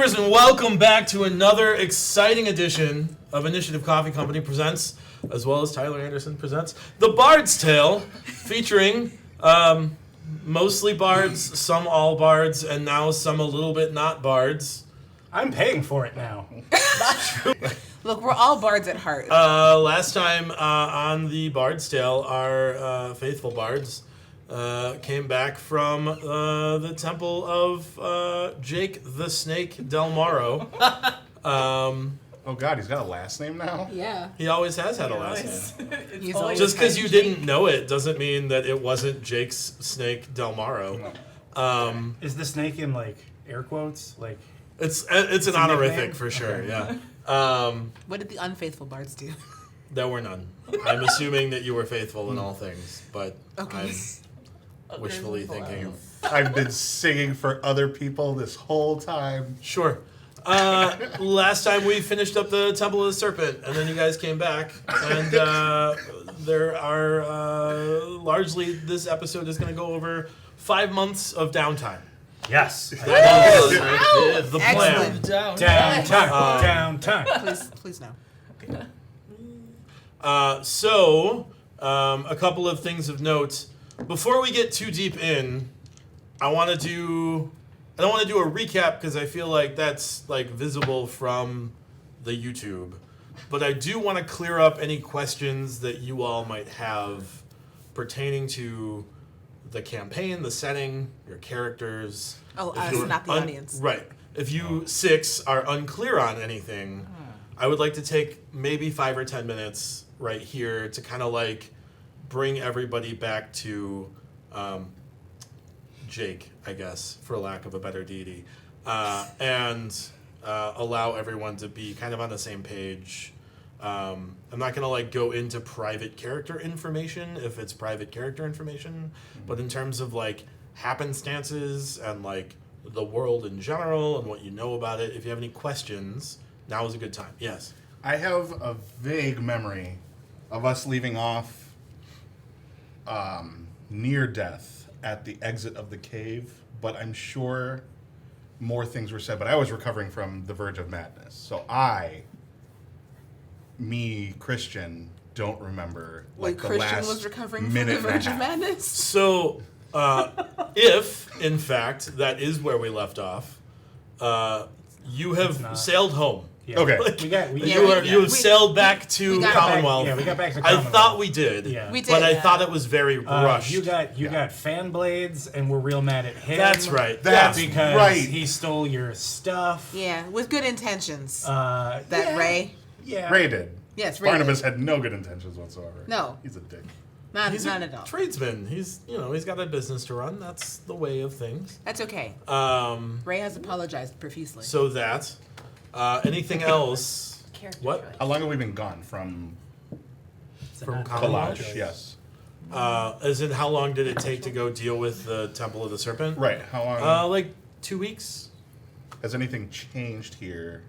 viewers, and welcome back to another exciting edition of Initiative Coffee Company Presents, as well as Tyler Anderson Presents, The Bards Tale, featuring mostly bards, some all bards, and now some a little bit not bards. I'm paying for it now. Look, we're all bards at heart. Last time on The Bards Tale, our faithful bards came back from the temple of Jake the Snake Del Moro. Oh God, he's got a last name now? Yeah. He always has had a last name. He's always Just because had you Jake. didn't know it doesn't mean that it wasn't Jake's Snake Del Moro. Is the snake in like air quotes? Like It's an honorific nickname? for sure, Okay. yeah. What did the unfaithful bards do? There were none. I'm assuming that you were faithful in all things, but Okay. I'm wishfully thinking. I've been singing for other people this whole time. Sure. Last time we finished up the Temple of the Serpent, and then you guys came back, and there are largely this episode is going to go over 5 months of downtime. yes. That is the plan. Excellent. Downtime. Please no. So, a couple of things of note. Before we get too deep in, I don't want to do a recap because I feel like that's like visible from the YouTube. But I do want to clear up any questions that you all might have pertaining to the campaign, the setting, your characters. Oh, If us, you're not the audience. Right. If you six are unclear on anything, I would like to take maybe 5 or 10 minutes right here to kind of like bring everybody back to Jake, I guess, for lack of a better deity, and allow everyone to be kind of on the same page. I'm not going to like go into private character information if it's private character information, but in terms of like happenstances and like the world in general and what you know about it, if you have any questions, now is a good time. Yes. I have a vague memory of us leaving off near death at the exit of the cave, but I'm sure more things were said. But I was recovering from the verge of madness. So Christian, don't remember like the Christian last was recovering from minute the and a verge of half. madness? So, if, in fact, that is where we left off, you have not. sailed home. Yeah. Okay. You have sailed back to we got Commonwealth. Yeah, we got back to I Commonwealth. thought we did, Yeah. We did, but I yeah. thought it was very rushed. You got fan blades, and we're real mad at him. That's right. That's because right. he stole your stuff. Yeah, with good intentions. Yeah. Ray. Yeah. Ray did. Yes, Ray. Barnabas had no good intentions whatsoever. No. He's a dick. He's None a at all. tradesman. He's got a business to run. That's the way of things. That's okay. Ray has apologized profusely. So that. Anything else? What? How long have we been gone from From Commonwealth? Collage? Yes. As in, how long did it take to go deal with the Temple of the Serpent? Right. How long? Like 2 weeks. Has anything changed here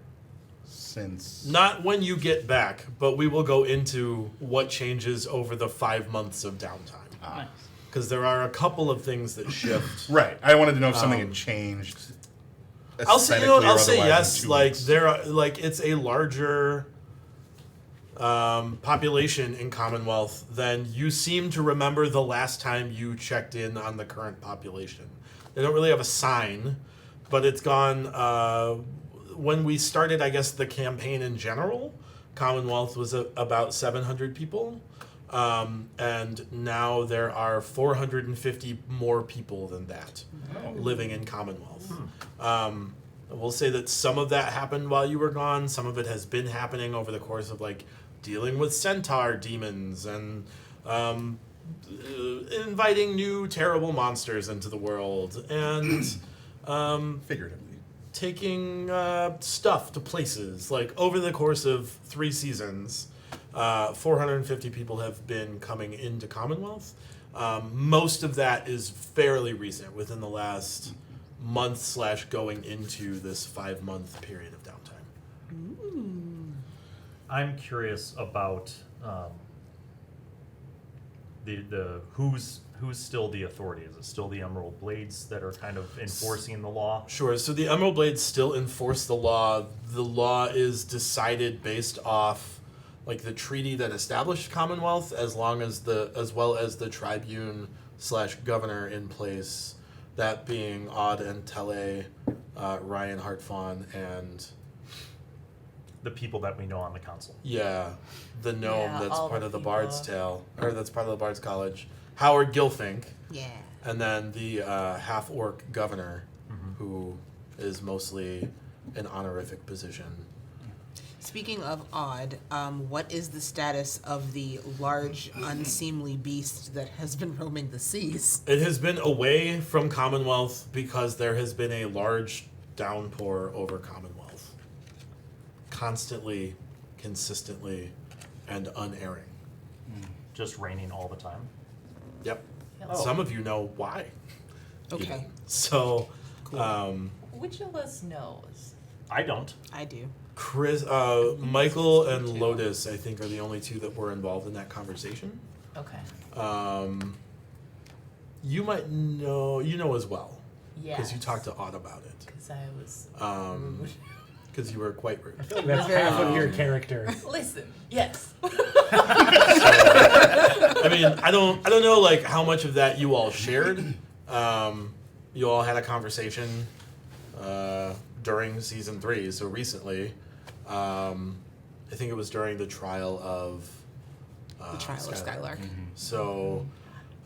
since? Not when you get back, but we will go into what changes over the 5 months of downtime. Because there are a couple of things that shift. Right. I wanted to know if something had changed. I'll say aesthetically or I'll say otherwise yes. in 2 Like weeks. there are it's a larger population in Commonwealth than you seem to remember the last time you checked in on the current population. They don't really have a sign, but it's gone. When we started, I guess the campaign in general, Commonwealth was about 700 people. And now there are 450 more people than that living in Commonwealth. We'll say that some of that happened while you were gone. Some of it has been happening over the course of like dealing with centaur demons and inviting new terrible monsters into the world and Figuratively. taking stuff to places. Like over the course of 3 seasons, 450 people have been coming into Commonwealth. Most of that is fairly recent, within the last month / going into this 5-month period of downtime. I'm curious about the who's still the authority? Is it still the Emerald Blades that are kind of enforcing the law? Sure. So the Emerald Blades still enforce the law. The law is decided based off like the treaty that established Commonwealth, as well as the tribune / governor in place. That being Odd and Tele, Ryan Hartfawn, and The people that we know on the council. the gnome Yeah, that's all part the of the people. Bard's Tale, or that's part of the Bard's College. Howard Gilfink, Yeah. and then the half-orc governor, who is mostly an honorific position. Speaking of odd, what is the status of the large, unseemly beast that has been roaming the seas? It has been away from Commonwealth because there has been a large downpour over Commonwealth. Constantly, consistently, and unerring. Just raining all the time. Yep. Oh. Some of you know why. Okay, even. So, Which of us knows? I don't. I do. Chris, Michael and Lotus, I think, are the only two that were involved in that conversation. Okay. You might know, as well, Yeah. because you talked to Odd about it. Because I was. Because you were quite rude. I feel like that's Very half of your Um, character. Listen. Yes. I mean, I don't know like how much of that you all shared. You all had a conversation during season 3, so recently. I think it was during the trial of The Trial of Skylark. So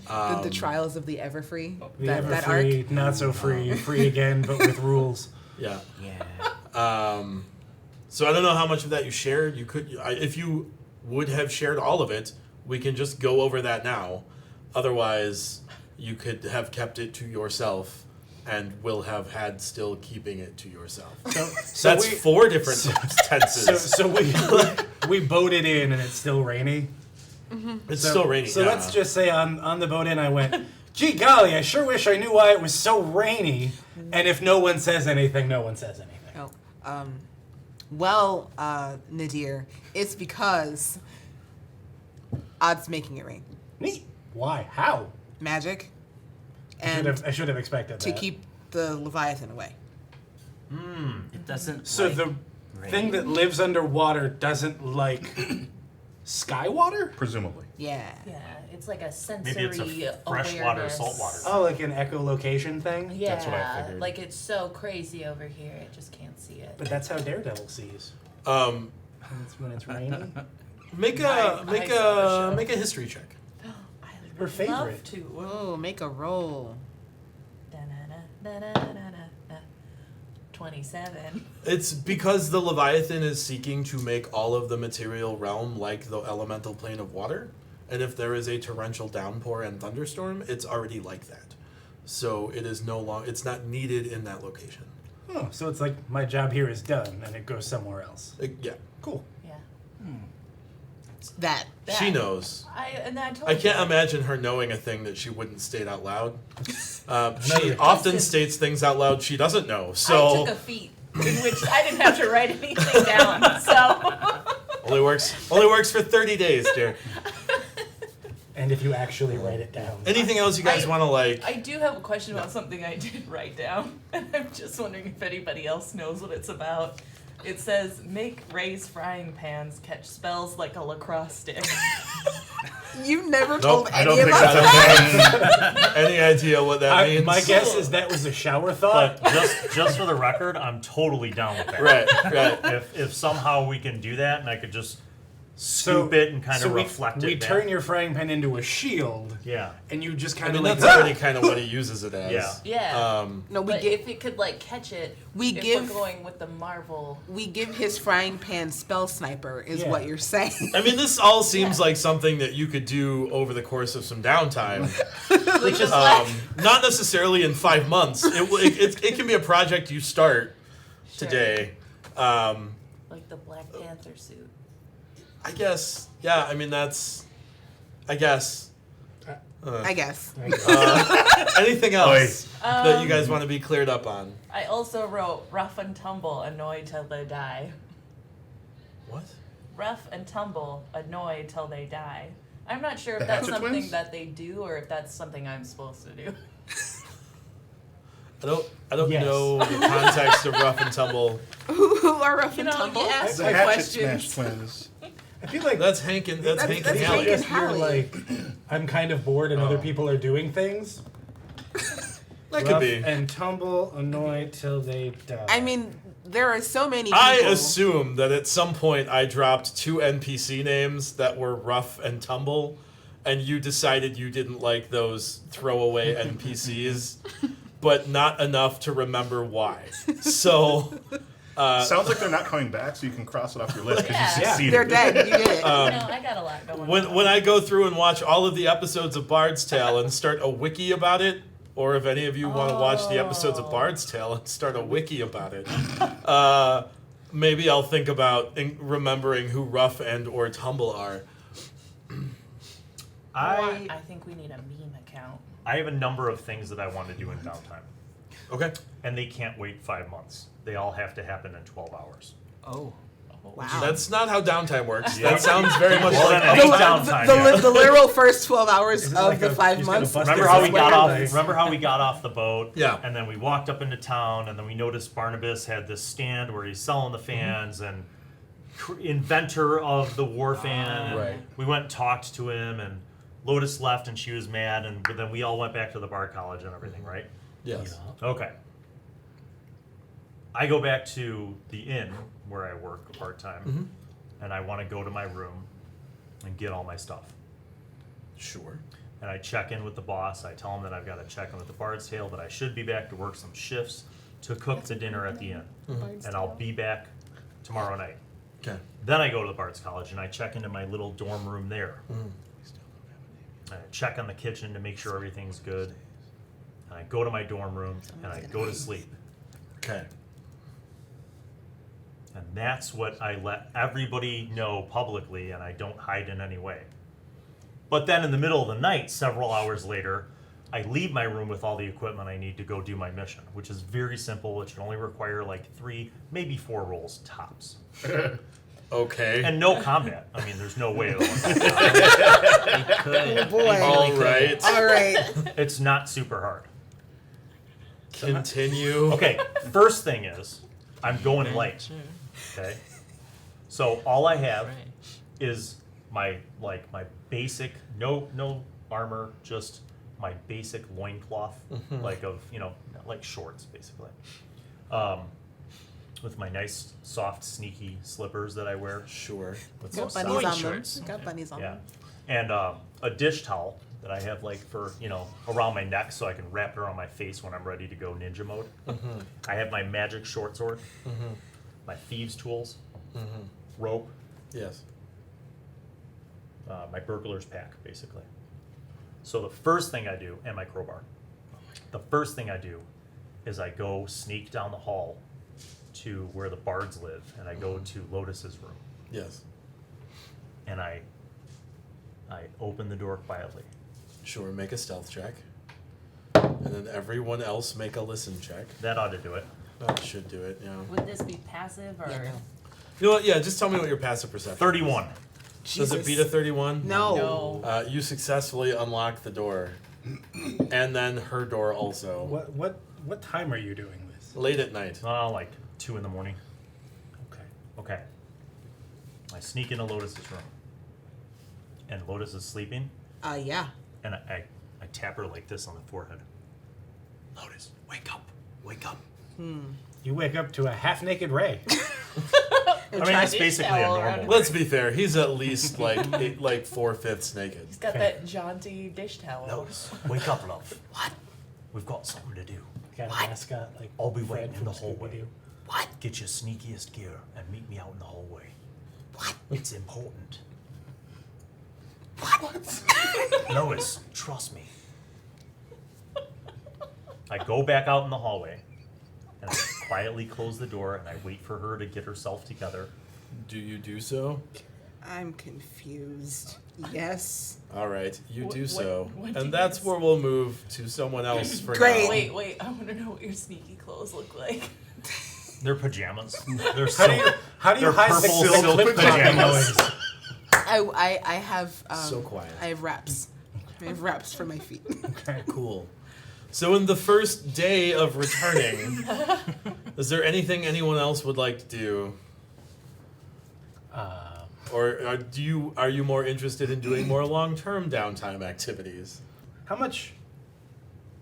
The Trials of the Everfree. The that ever arc. free, not so free, free again, but with rules. yeah. Yeah. So I don't know how much of that you shared. You could, if you would have shared all of it, we can just go over that now. Otherwise, you could have kept it to yourself, and will have had still keeping it to yourself. So That's we, 4 different tenses. So we boated in and it's still rainy. It's So- still raining. So yeah. let's just say on the boat in I went, gee golly, I sure wish I knew why it was so rainy. And if no one says anything, no one says anything. Oh, well, Nadir, it's because Odd's making it rain. Neat. Why? How? Magic. I And should have expected to that. keep the Leviathan away. It doesn't. So like the rain. thing that lives underwater doesn't like sky water? Presumably. Yeah. Yeah. It's like a sensory Maybe it's a freshwater, awareness. saltwater. Oh, like an echolocation thing? Yeah. That's what I figured. Like it's so crazy over here, it just can't see it. But that's how Daredevil sees. When it's raining. make I a saw the show. history check. I Her would favorite. love to. Whoa, make a roll. Da-na-na-na-na-na-na. 27. It's because the Leviathan is seeking to make all of the material realm like the elemental plane of water. And if there is a torrential downpour and thunderstorm, it's already like that. So it is it's not needed in that location. Oh, so it's like my job here is done and it goes somewhere else. Yeah. Cool. Yeah. That. She knows. I told I can't you. imagine her knowing a thing that she wouldn't state out loud. She Another- often Listen. states things out loud she doesn't know. I So took a feat in which I didn't have to write anything down. So only works for 30 days, dear. And if you actually write it down. Anything else you guys I- want to like? I do have a question about something I did write down, and I'm just wondering if anybody else knows what it's about. It says, make raised frying pans catch spells like a lacrosse stick. You never Nope, told I any don't of think us that. I have any idea what that means. My guess is that was a shower thought. But just for the record, I'm totally down with that. Right. If somehow we can do that, and I could just scoop it and kind of reflect it. We back. turn your frying pan into a shield, Yeah. and you just I kind mean, of like. that's already kind of what he uses it as. Yeah. Yeah. No, we But give if it could like catch it, We if give- we're going with the Marvel. his frying pan spell sniper is Yeah. what you're saying. I mean, this all seems like something that you could do over the course of some downtime. Which is Not necessarily in 5 months. It can be a project you start today. like the Black Panther suit. I guess. Yeah. I mean, that's. I guess. I guess. Anything else that you guys want to be cleared up on? I also wrote rough and tumble, annoyed till they die. What? Rough and tumble, annoyed till they die. I'm not sure The if that's Hatchet something Twins? that they do or if that's something I'm supposed to do. I don't Yes. know the context of Rough and Tumble. Who are Rough and You know, Tumble? you asked The my Hatchet Smash questions. Twins. I feel like That's Hank and That's Hallie. Hank and just you're Hallie. like, I'm kind of bored and other people are doing things. That could Rough be. and tumble, annoy till they die. I mean, there are so many people. I assume that at some point I dropped 2 NPC names that were Rough and Tumble, and you decided you didn't like those throwaway NPCs, but not enough to remember why. So, Sounds like they're not coming back, so you can cross it off your list because Yeah. you Yeah. succeeded. They're dead. You did it. You know, I got a lot going on. when I go through and watch all of the episodes of Bard's Tale and start a wiki about it, or if any of you want to watch the episodes of Bard's Tale and start a wiki about it, maybe I'll think about remembering who Rough and or Tumble are. I think we need a meme account. I have a number of things that I want to do in downtime, Okay. and they can't wait 5 months. They all have to happen in 12 hours. Oh. Wow. That's not how downtime works. Yeah. That sounds very much Well, like then it ain't downtime. Yeah. the literal first 12 hours Is it of like the a- 5 he's gonna months. bust Remember This how is we what got off? happens. Remember how we got off the boat? Yeah. And then we walked up into town, and then we noticed Barnabas had this stand where he's selling the fans, and inventor of the war fan. And Right. we went and talked to him, and Lotus left, and she was mad, and but then we all went back to the Bard College and everything, right? Yes. Okay. I go back to the inn where I work part time, and I want to go to my room and get all my stuff. Sure. And I check in with the boss. I tell him that I've got to check in with the Bard's Tale, but I should be back to work some shifts to cook the dinner at the inn. And I'll be back tomorrow night. Okay. Then I go to the Bards College and I check into my little dorm room there. I check on the kitchen to make sure everything's good. And I go to my dorm room and I go to sleep. Okay. And that's what I let everybody know publicly, and I don't hide in any way. But then in the middle of the night, several hours later, I leave my room with all the equipment I need to go do my mission, which is very simple. It should only require like 3, maybe 4 rolls tops. Okay. And no combat. I mean, there's no way it'll They could. Oh, boy. All right. All right. It's not super hard. Continue. Okay, first thing is, I'm going late. Okay? So all I have Right. is my basic, no armor, just my basic loincloth, like of, like shorts basically. With my nice soft sneaky slippers that I wear. Sure. With Got some bunnies socks. on them. shorts. Got bunnies on Yeah. them. And a dish towel that I have like for, around my neck so I can wrap it around my face when I'm ready to go ninja mode. I have my magic short sword, my thieves tools, rope, Yes. my burglar's pack, basically. So the first thing I do, and my crowbar, the first thing I do is I go sneak down the hall to where the bards live, and I go to Lotus's room, Yes. and I open the door quietly. Sure. Make a stealth check. And then everyone else make a listen check. That ought to do it. That should do it, yeah. Would this be passive or? Yeah, no. You know what? Yeah, just tell me what your passive perception 31. Does it beat a 31? No. No. You successfully unlock the door. And then her door also. What time are you doing this? Late at night. Like 2 in the morning. Okay. Okay. I sneak into Lotus's room, and Lotus is sleeping, Yeah. and I tap her like this on the forehead. Lotus, wake up, wake up. You wake up to a half-naked Ray. I mean, it's basically a towel normal. around Let's be fair. He's at least like 4/5 naked. He's got that jaunty dish towel. Lotus, wake up, love. What? We've got something to do. Got a mascot like I'll be Fred waiting in from the hallway. Scooby-Doo. What? Get your sneakiest gear and meet me out in the hallway. What? It's important. What? Lois, trust me. I go back out in the hallway, and I quietly close the door, and I wait for her to get herself together. Do you do so? I'm confused. Yes. All right, you do What- so. what do And you that's guys- where we'll move to someone else for Great. now. Wait, I want to know what your sneaky clothes look like. They're pajamas. They're How do you they're hide the purple silk silk pajamas? pajamas. I I have So quiet. I have wraps. I have wraps for my feet. Okay. Cool. So in the first day of returning, is there anything anyone else would like to do? Or are you more interested in doing more long-term downtime activities? How much,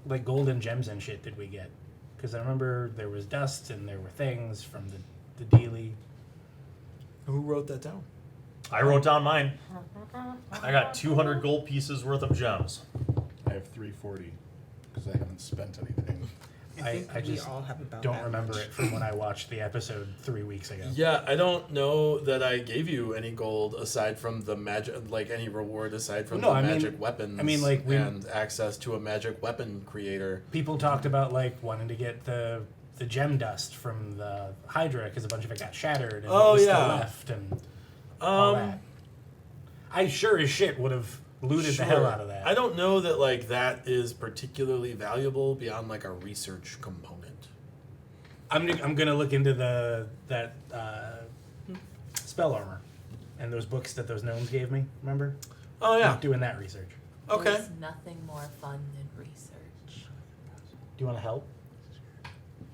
like, gold and gems and shit did we get? Because I remember there was dust and there were things from the dealie. Who wrote that down? I wrote down mine. I got 200 gold pieces worth of gems. I have 340 because I haven't spent anything. I think we just all have about don't that remember much. it from when I watched the episode 3 weeks ago. Yeah, I don't know that I gave you any gold aside from the magic, like any reward aside from No, the I mean- magic weapons. I mean, like, and access to a magic weapon creator. People talked about, like, wanting to get the gem dust from the Hydra because a bunch of it got shattered and Oh, what was yeah. still left and all that. I sure as shit would have looted the hell Sure. out of that. I don't know that like that is particularly valuable beyond like a research component. I'm gonna look into that spell armor and those books that those gnomes gave me. Remember? Oh yeah. I'm doing that research. Okay. There's nothing more fun than research. Do you want to help?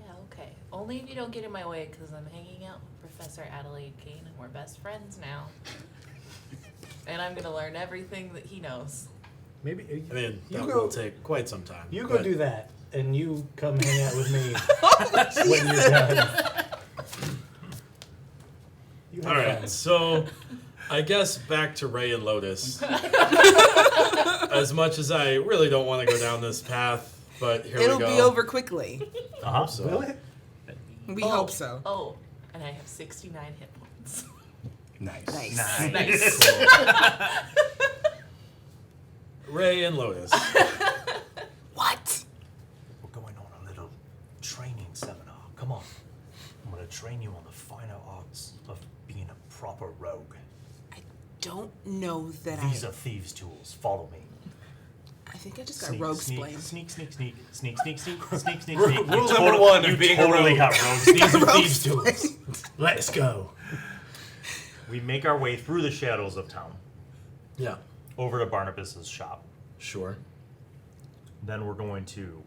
Yeah, okay. Only if you don't get in my way, because I'm hanging out with Professor Adelaide Kane, and we're best friends now. And I'm gonna learn everything that he knows. Maybe. I mean, You that go- will take quite some time. You go but- do that, and you come hang out with me when you're done. You have All right, fun. so I guess back to Ray and Lotus. As much as I really don't want to go down this path, but here It'll we go. be over quickly. Uh-huh. So, Will it? We hope so. Oh, and I have 69 hit points. Nice. Nice. Ray and Lotus. What? We're going on a little training seminar. Come on. I'm going to train you on the finer arts of being a proper rogue. I don't know that These are thieves' tools. Follow me. I think I just got rogue splained. Sneak, sneak, sneak, sneak, sneak, sneak, sneak, sneak, Rule sneak. number one of you being a totally rogue. got rogue sneaks and Rogue thieves' tools. splained. Let's go. We make our way through the shadows of town, Yeah, over to Barnabas's shop. sure. Then we're going to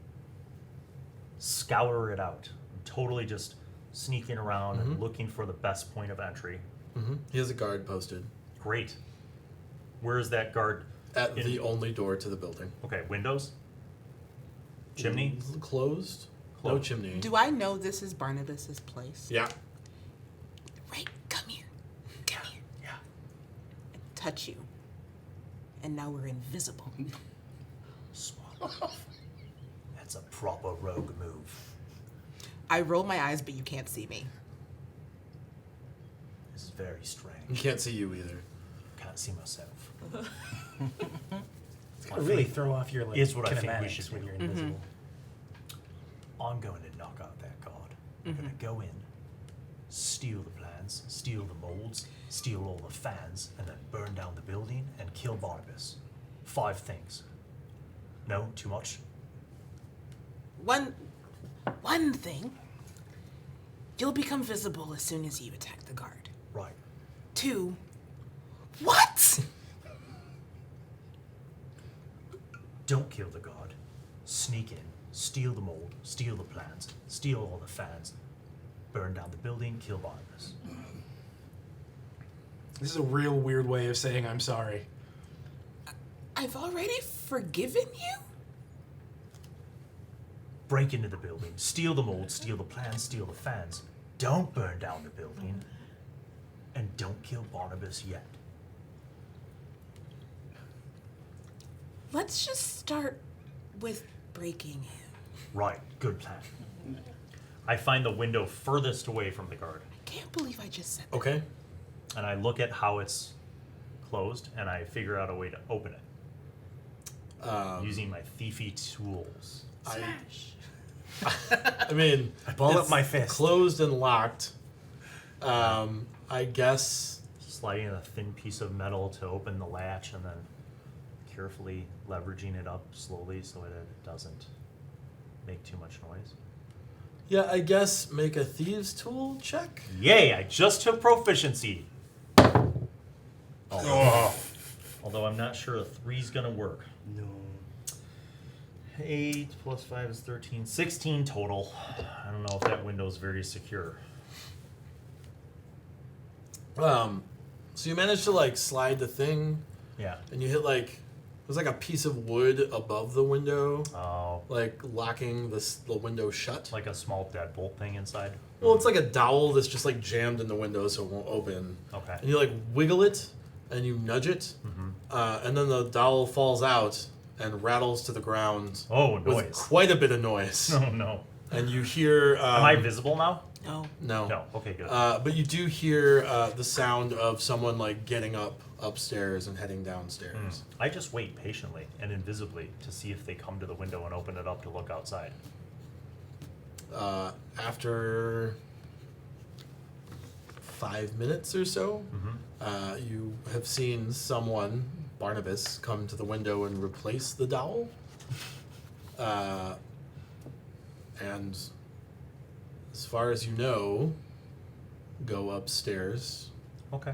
scour it out. Totally just sneaking around and looking for the best point of entry. He has a guard posted Great. Where is that guard? at the only door to the building. Okay, windows? Chimney? Closed? No Closed. chimney. Do I know this is Barnabas's place? Yeah. Ray, come here. Come here. Yeah. I touch you. And now we're invisible. Smart. That's a proper rogue move. I roll my eyes, but you can't see me. This is very He strange. can't see you either. Can't see myself. It's gonna really throw off your like, Here's what I think we kinematics should when do. you're invisible. I'm going to knock out that guard. I'm going to go in, steal the plans, steal the molds, steal all the fans, and then burn down the building and kill Barnabas. 5 things. No? Too much? One thing. You'll become visible as soon as you attack the guard. Right. 2. What? Don't kill the guard. Sneak in, steal the mold, steal the plans, steal all the fans, burn down the building, kill Barnabas. This is a real weird way of saying I'm sorry. I've already forgiven you? Break into the building, steal the mold, steal the plans, steal the fans. Don't burn down the building. And don't kill Barnabas yet. Let's just start with breaking in. Right, good plan. I find the window furthest away from the guard, I can't believe I just said that. Okay. and I look at how it's closed, and I figure out a way to open it using my thiefy tools. I mean, I ball up it's my fist. Closed and locked. I guess. Sliding a thin piece of metal to open the latch, and then carefully leveraging it up slowly so that it doesn't make too much noise. Yeah, I guess make a thieves' tool check. Yay, I just took proficiency. Oh. Although I'm not sure a 3's gonna work. No. 8 plus 5 is 13. 16 total. I don't know if that window's very secure. So you managed to like slide the thing, Yeah. and you hit like it was like a piece of wood above the window, Oh, like locking the window shut. like a small deadbolt thing inside. Well, it's like a dowel that's just like jammed in the window so it won't open. Okay. And you like wiggle it and you nudge it, and then the dowel falls out and rattles to the ground Oh, with noise. quite a bit of noise. Oh no. And you hear. Am I visible now? No. No. No. Okay, good. But you do hear the sound of someone like getting up upstairs and heading downstairs. I just wait patiently and invisibly to see if they come to the window and open it up to look outside. After 5 minutes or so, you have seen someone, Barnabas, come to the window and replace the dowel. And as far as you know, go upstairs. Okay.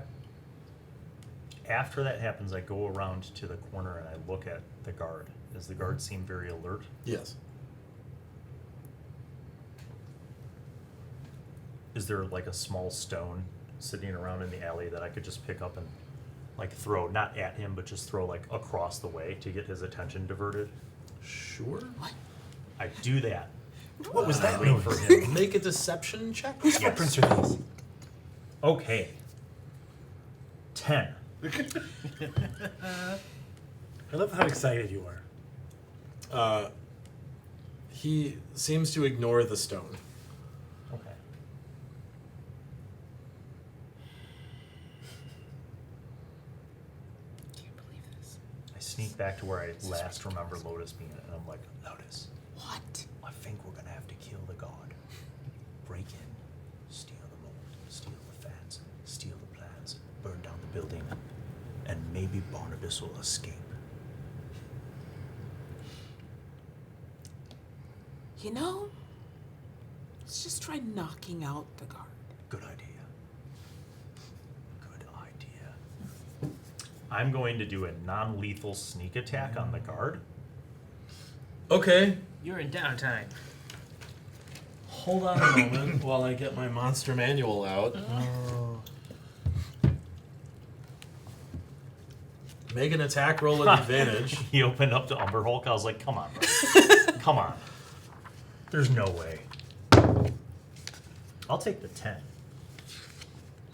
After that happens, I go around to the corner and I look at the guard. Does the guard seem very alert? Yes. Is there like a small stone sitting around in the alley that I could just pick up and like throw, not at him, but just throw like across the way to get his attention diverted? Sure. I do that. What was that Wait noise? for him. Make a deception check. Whose footprints are these? Okay. 10. I love how excited you are. He seems to ignore the stone. Okay. Can't believe this. I sneak back to where I last remember Lotus being, and I'm like, Lotus, What? I think we're gonna have to kill the guard. Break in, steal the mold, steal the fans, steal the plans, burn down the building, and maybe Barnabas will escape. You know, let's just try knocking out the guard. Good idea. Good idea. I'm going to do a non-lethal sneak attack on the guard. Okay. You're in downtime. Hold on a moment while I get my monster manual out. Make an attack roll at advantage. He opened up to Umber Hulk. I was like, come on, bro. Come on. There's no way. I'll take the 10.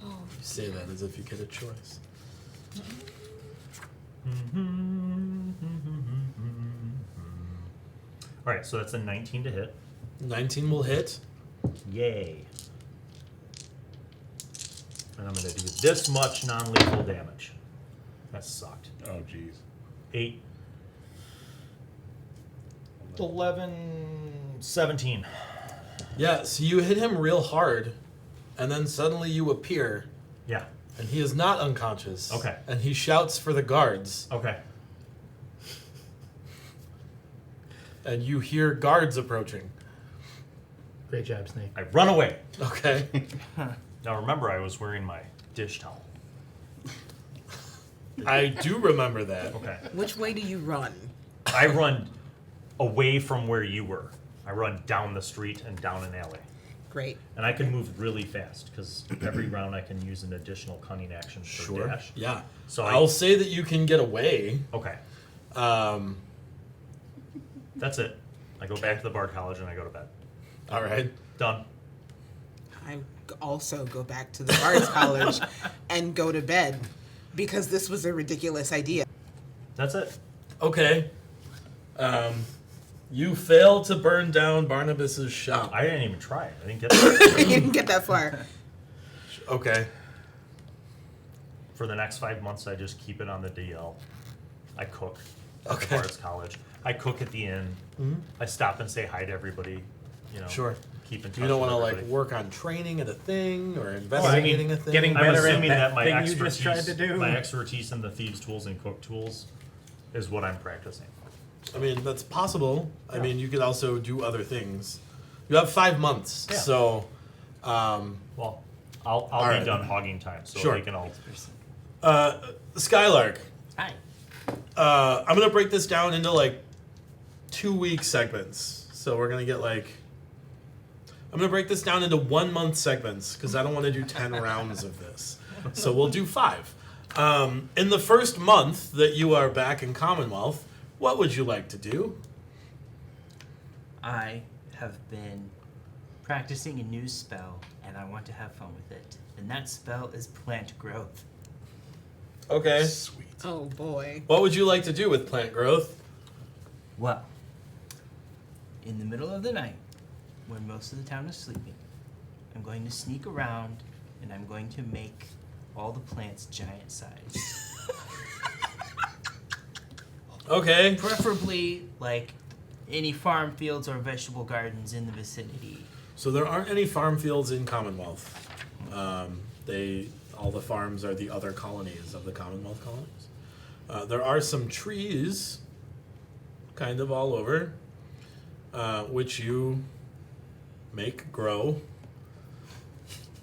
You say that as if you get a choice. All right, so that's a 19 to hit. 19 will hit. Yay. And I'm going to do this much non-lethal damage. That sucked. Oh, jeez. 8, 11, 17. Yeah, so you hit him real hard, and then suddenly you appear, Yeah. and he is not unconscious. Okay. And he shouts for the guards, Okay. and you hear guards approaching. Great job, Snake. I run away. Okay. Now remember, I was wearing my dish towel. I do remember that. Okay. Which way do you run? I run away from where you were. I run down the street and down an alley. Great. And I can move really fast because every round I can use an additional cunning action for Sure. dash. Yeah. So I'll say that you can get away. Okay. Um, That's it. I go back to the Bard College and I go to bed. all right. Done. I also go back to the Bards College and go to bed because this was a ridiculous idea. That's it. Okay. You fail to burn down Barnabas's shop. I didn't even try it. I didn't get it. You didn't get that far. Okay. For the next 5 months, I just keep it on the DL. I cook at Okay. the Bards College. I cook at the inn. I stop and say hi to everybody. You know, Sure. Keep in touch. You don't want to with like everybody. work on training at a thing or investigating a thing. getting I'm better at assuming that that my thing you expertise, just tried to do. my expertise in the thieves' tools and cook tools, is what I'm practicing. I mean, that's possible. I Yeah. mean, you could also do other things. You have 5 months, Yeah. so Well, I'll All be right. done hogging time, so Sure. we can all. Skylark, Hi. I'm gonna break this down into like 2-week segments. So we're gonna get like. I'm gonna break this down into 1-month segments because I don't want to do 10 rounds of this. So we'll do 5. In the first month that you are back in Commonwealth, what would you like to do? I have been practicing a new spell, and I want to have fun with it. And that spell is plant growth. Okay. Sweet. Oh boy. What would you like to do with plant growth? Well, in the middle of the night, when most of the town is sleeping, I'm going to sneak around, and I'm going to make all the plants giant size. Okay. Preferably, like, any farm fields or vegetable gardens in the vicinity. So there aren't any farm fields in Commonwealth. All the farms are the other colonies of the Commonwealth colonies. There are some trees, kind of all over, which you make grow.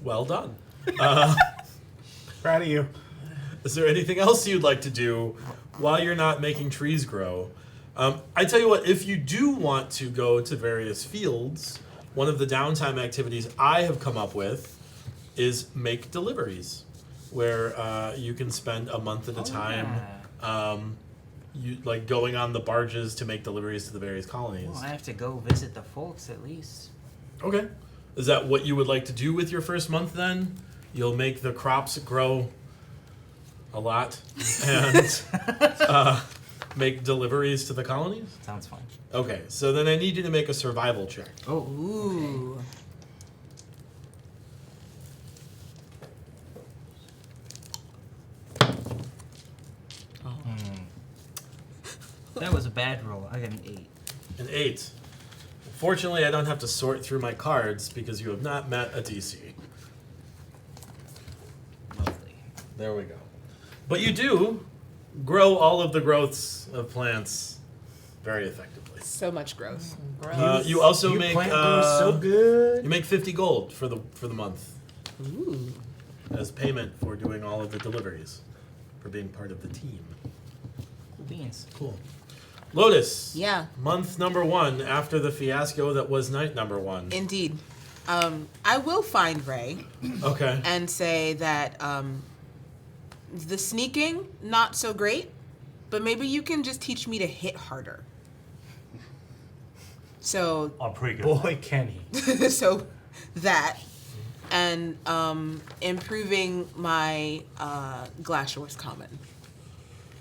Well done. Proud of you. Is there anything else you'd like to do while you're not making trees grow? I tell you what, if you do want to go to various fields, one of the downtime activities I have come up with is make deliveries, where you can spend a month at a time, you like going on the barges to make deliveries to the various colonies. Well, I have to go visit the folks at least. Okay, is that what you would like to do with your first month? Then you'll make the crops grow a lot and make deliveries to the colonies. Sounds fun. Okay, so then I need you to make a survival check. Oh, Ooh. that was a bad roll. I got an 8. An 8. Fortunately, I don't have to sort through my cards because you have not met a DC. Lovely. There we go. But you do grow all of the growths of plants very effectively. So much growth. You also You make plant grows so good. you make 50 gold for the month Ooh. as payment for doing all of the deliveries, for being part of the team. Cool beans. Cool. Lotus. Yeah. Month number 1 after the fiasco that was night number 1. Indeed. I will find Ray Okay. and say that the sneaking, not so great, but maybe you can just teach me to hit harder. So, I'm pretty good. Boy, can he. so that, and improving my Glacior's Common.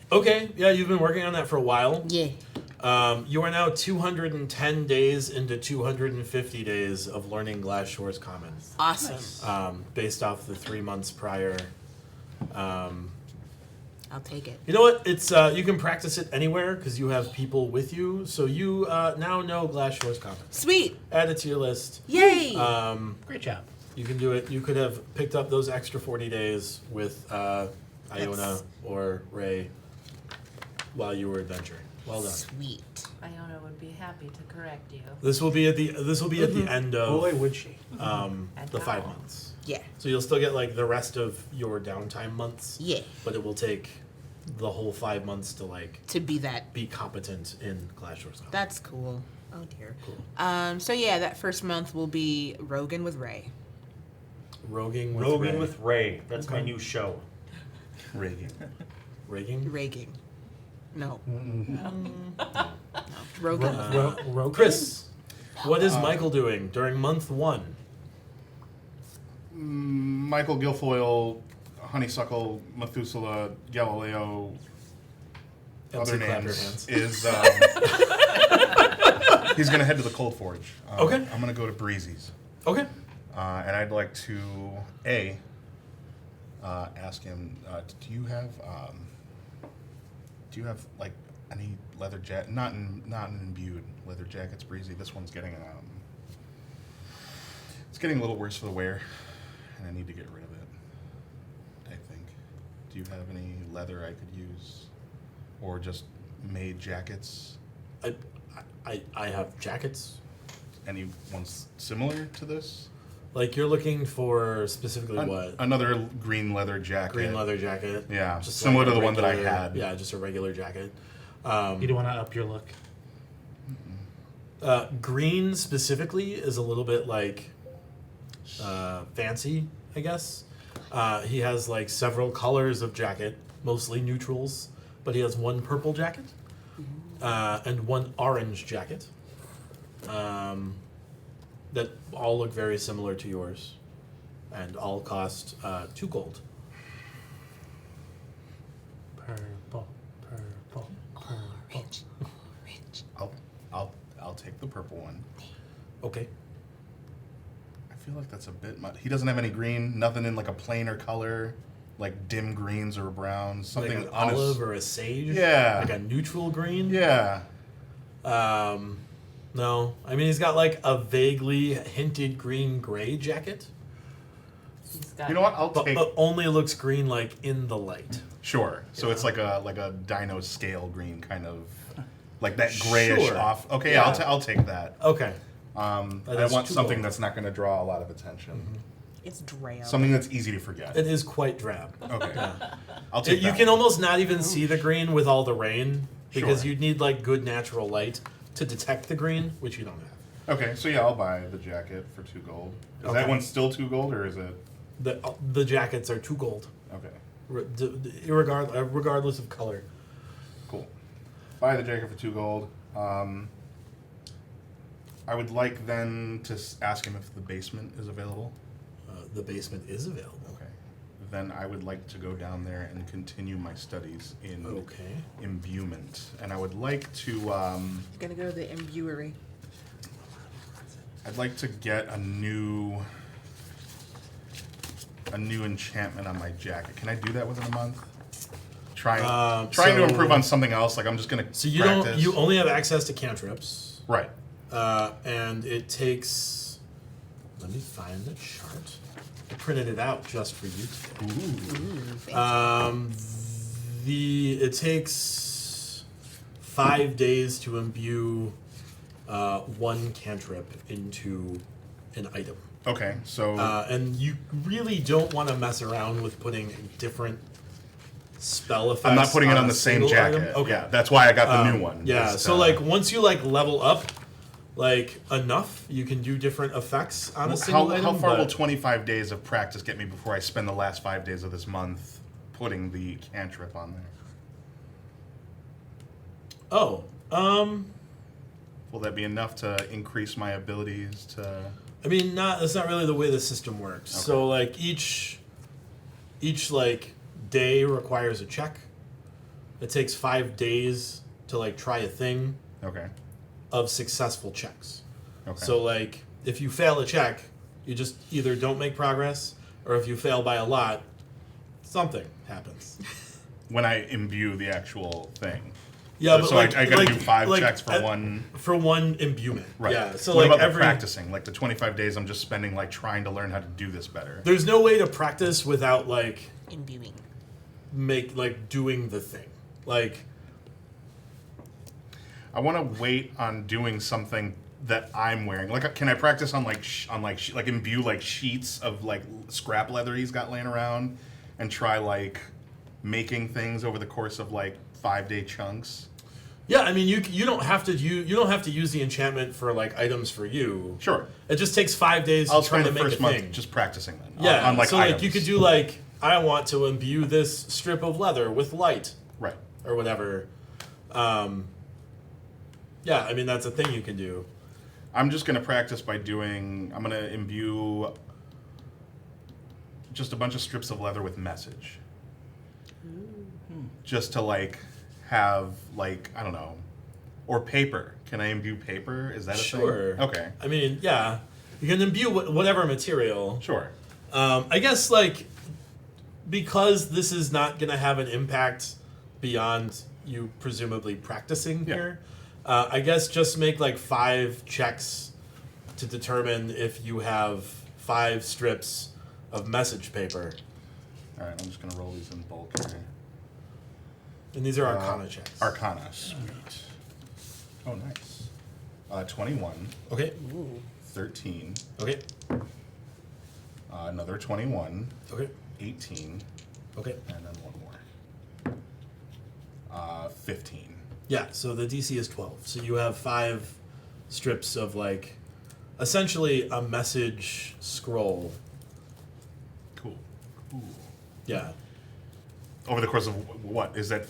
Okay. Yeah, you've been working on that for a while. Yeah. You are now 210 days into 250 days of learning Glass Shore's Common, Awesome. based off the 3 months prior. I'll take it. You know what? It's you can practice it anywhere because you have people with you. So you now know Glass Shore's Common. Sweet. Add it to your list. Yay. Great job. You can do it. You could have picked up those extra 40 days with Iona That's- or Ray while you were adventuring. Well done. Sweet. Iona would be happy to correct you. This will be at the end Boy, of would she. the 5 months. Yeah. So you'll still get like the rest of your downtime months. Yeah. But it will take the whole 5 months to like To be that. be competent in Glass Shore's Common. That's cool. Oh dear. Cool. So yeah, that first month will be Rogan with Ray. Roguing with Rogan Ray. with Ray. That's my Okay. new show. Reagan. Ragging? Ragging. No. Mm-mm. No. Rogan. Rogan? Chris, what is Michael doing during month 1? Michael Guilfoyle, Honeysuckle, Methuselah, Galileo, MC other clap your names hands. is he's gonna head to the Cold Forge. Okay. I'm gonna go to Breezy's, Okay. and I'd like to ask him. Do you have like any leather jacket? Not an imbued leather jackets, Breezy. This one's getting it's getting a little worse for the wear, and I need to get rid of it. I think. Do you have any leather I could use, or just made jackets? I have jackets. Any ones similar to this? Like you're looking for specifically what? Another green leather jacket. Green leather jacket. Yeah, Just similar like to a the one that I regular- had. Yeah, just a regular jacket. You don't want to up your look. Green specifically is a little bit like fancy, I guess. He has like several colors of jacket, mostly neutrals, but he has one purple jacket and one orange jacket that all look very similar to yours and all cost 2 gold. Purple, purple, purple. I'll take the purple one. Okay. I feel like that's a bit much. He doesn't have any green, nothing in like a plainer color, like dim greens or browns, Like something an on his- olive or a sage? Yeah. Like a neutral green? Yeah. No. I mean, he's got like a vaguely hinted green-gray jacket, He's got You know what? I'll but, take. but only looks green like in the light. Sure. So it's like a dino scale green kind of, like that grayish Sure. off. Okay, Yeah. I'll take that. Okay. I That's want 2 something gold. that's not going to draw a lot of attention. It's drab. Something that's easy to forget. It is quite drab. Okay. I'll take You that can one. almost not even see the green with all the rain because Sure. you'd need like good natural light to detect the green, which you don't have. Okay, so yeah, I'll buy the jacket for 2 gold. Is that Okay. one still 2 gold or is it? The jackets are 2 gold, Okay, regardless of color. cool. Buy the jacket for 2 gold. I would like then to ask him if the basement is available. The basement is available. Okay. Then I would like to go down there and continue my studies in Okay. imbuement. And I would like to, You're gonna go to the imbuery. I'd like to get a new enchantment on my jacket. Can I do that within a month? Trying to so- improve on something else. Like I'm just gonna So you practice. don't. You only have access to cantrips, Right. and it takes. Let me find the chart. I printed it out just for you today. It takes 5 days to imbue 1 cantrip into an item. Okay. So And you really don't want to mess around with putting different spell effects. I'm not putting it on a the same single jacket. item. Okay. Yeah, that's why I got the new one. Yeah. Just, So like once you like level up, like enough, you can do different effects on a single item. how far will but- 25 days of practice get me before I spend the last 5 days of this month putting the cantrip on there? Oh. Will that be enough to increase my abilities to? I mean, that's not really the way the system works. Okay. So like each like day requires a check. It takes 5 days to like try a thing Okay. of successful checks. Okay. So like if you fail a check, you just either don't make progress, or if you fail by a lot, something happens. when I imbue the actual thing. Yeah, but so like, I gotta like, do 5 like, checks for at- one. For one imbuement. Right. Yeah. So what like about every the practicing? Like the 25 days I'm just spending like trying to learn how to do this better. there's no way to practice without like Imbuing. doing the thing. Like I want to wait on doing something that I'm wearing. Like, can I practice on like imbue like sheets of like scrap leather he's got laying around, and try like making things over the course of like 5-day chunks? yeah, I mean you don't have to use the enchantment for like items for you. Sure. It just takes 5 days I'll to try spend to the make first a month thing. just practicing then. Yeah, On like so items. like you could do like I want to imbue this strip of leather with light Right. or whatever. Yeah, I mean that's a thing you can do. I'm just gonna practice by doing. I'm gonna imbue just a bunch of strips of leather with message, just to like have like I don't know, or paper. Can I imbue paper? Is that a Sure. thing? Okay. I mean, yeah, you can imbue whatever material. Sure. I guess like because this is not going to have an impact beyond you presumably practicing Yeah. here. I guess just make like 5 checks to determine if you have 5 strips of message paper, All right. I'm just gonna roll these in bulk here. and these are Arcana checks. Arcana. Sweet. Oh, nice. 21, Okay. 13, Okay. Another 21, Okay. 18, Okay. and then one more. 15. Yeah, so the DC is 12. So you have 5 strips of like essentially a message scroll. Cool. Yeah. Over the course of what? Is that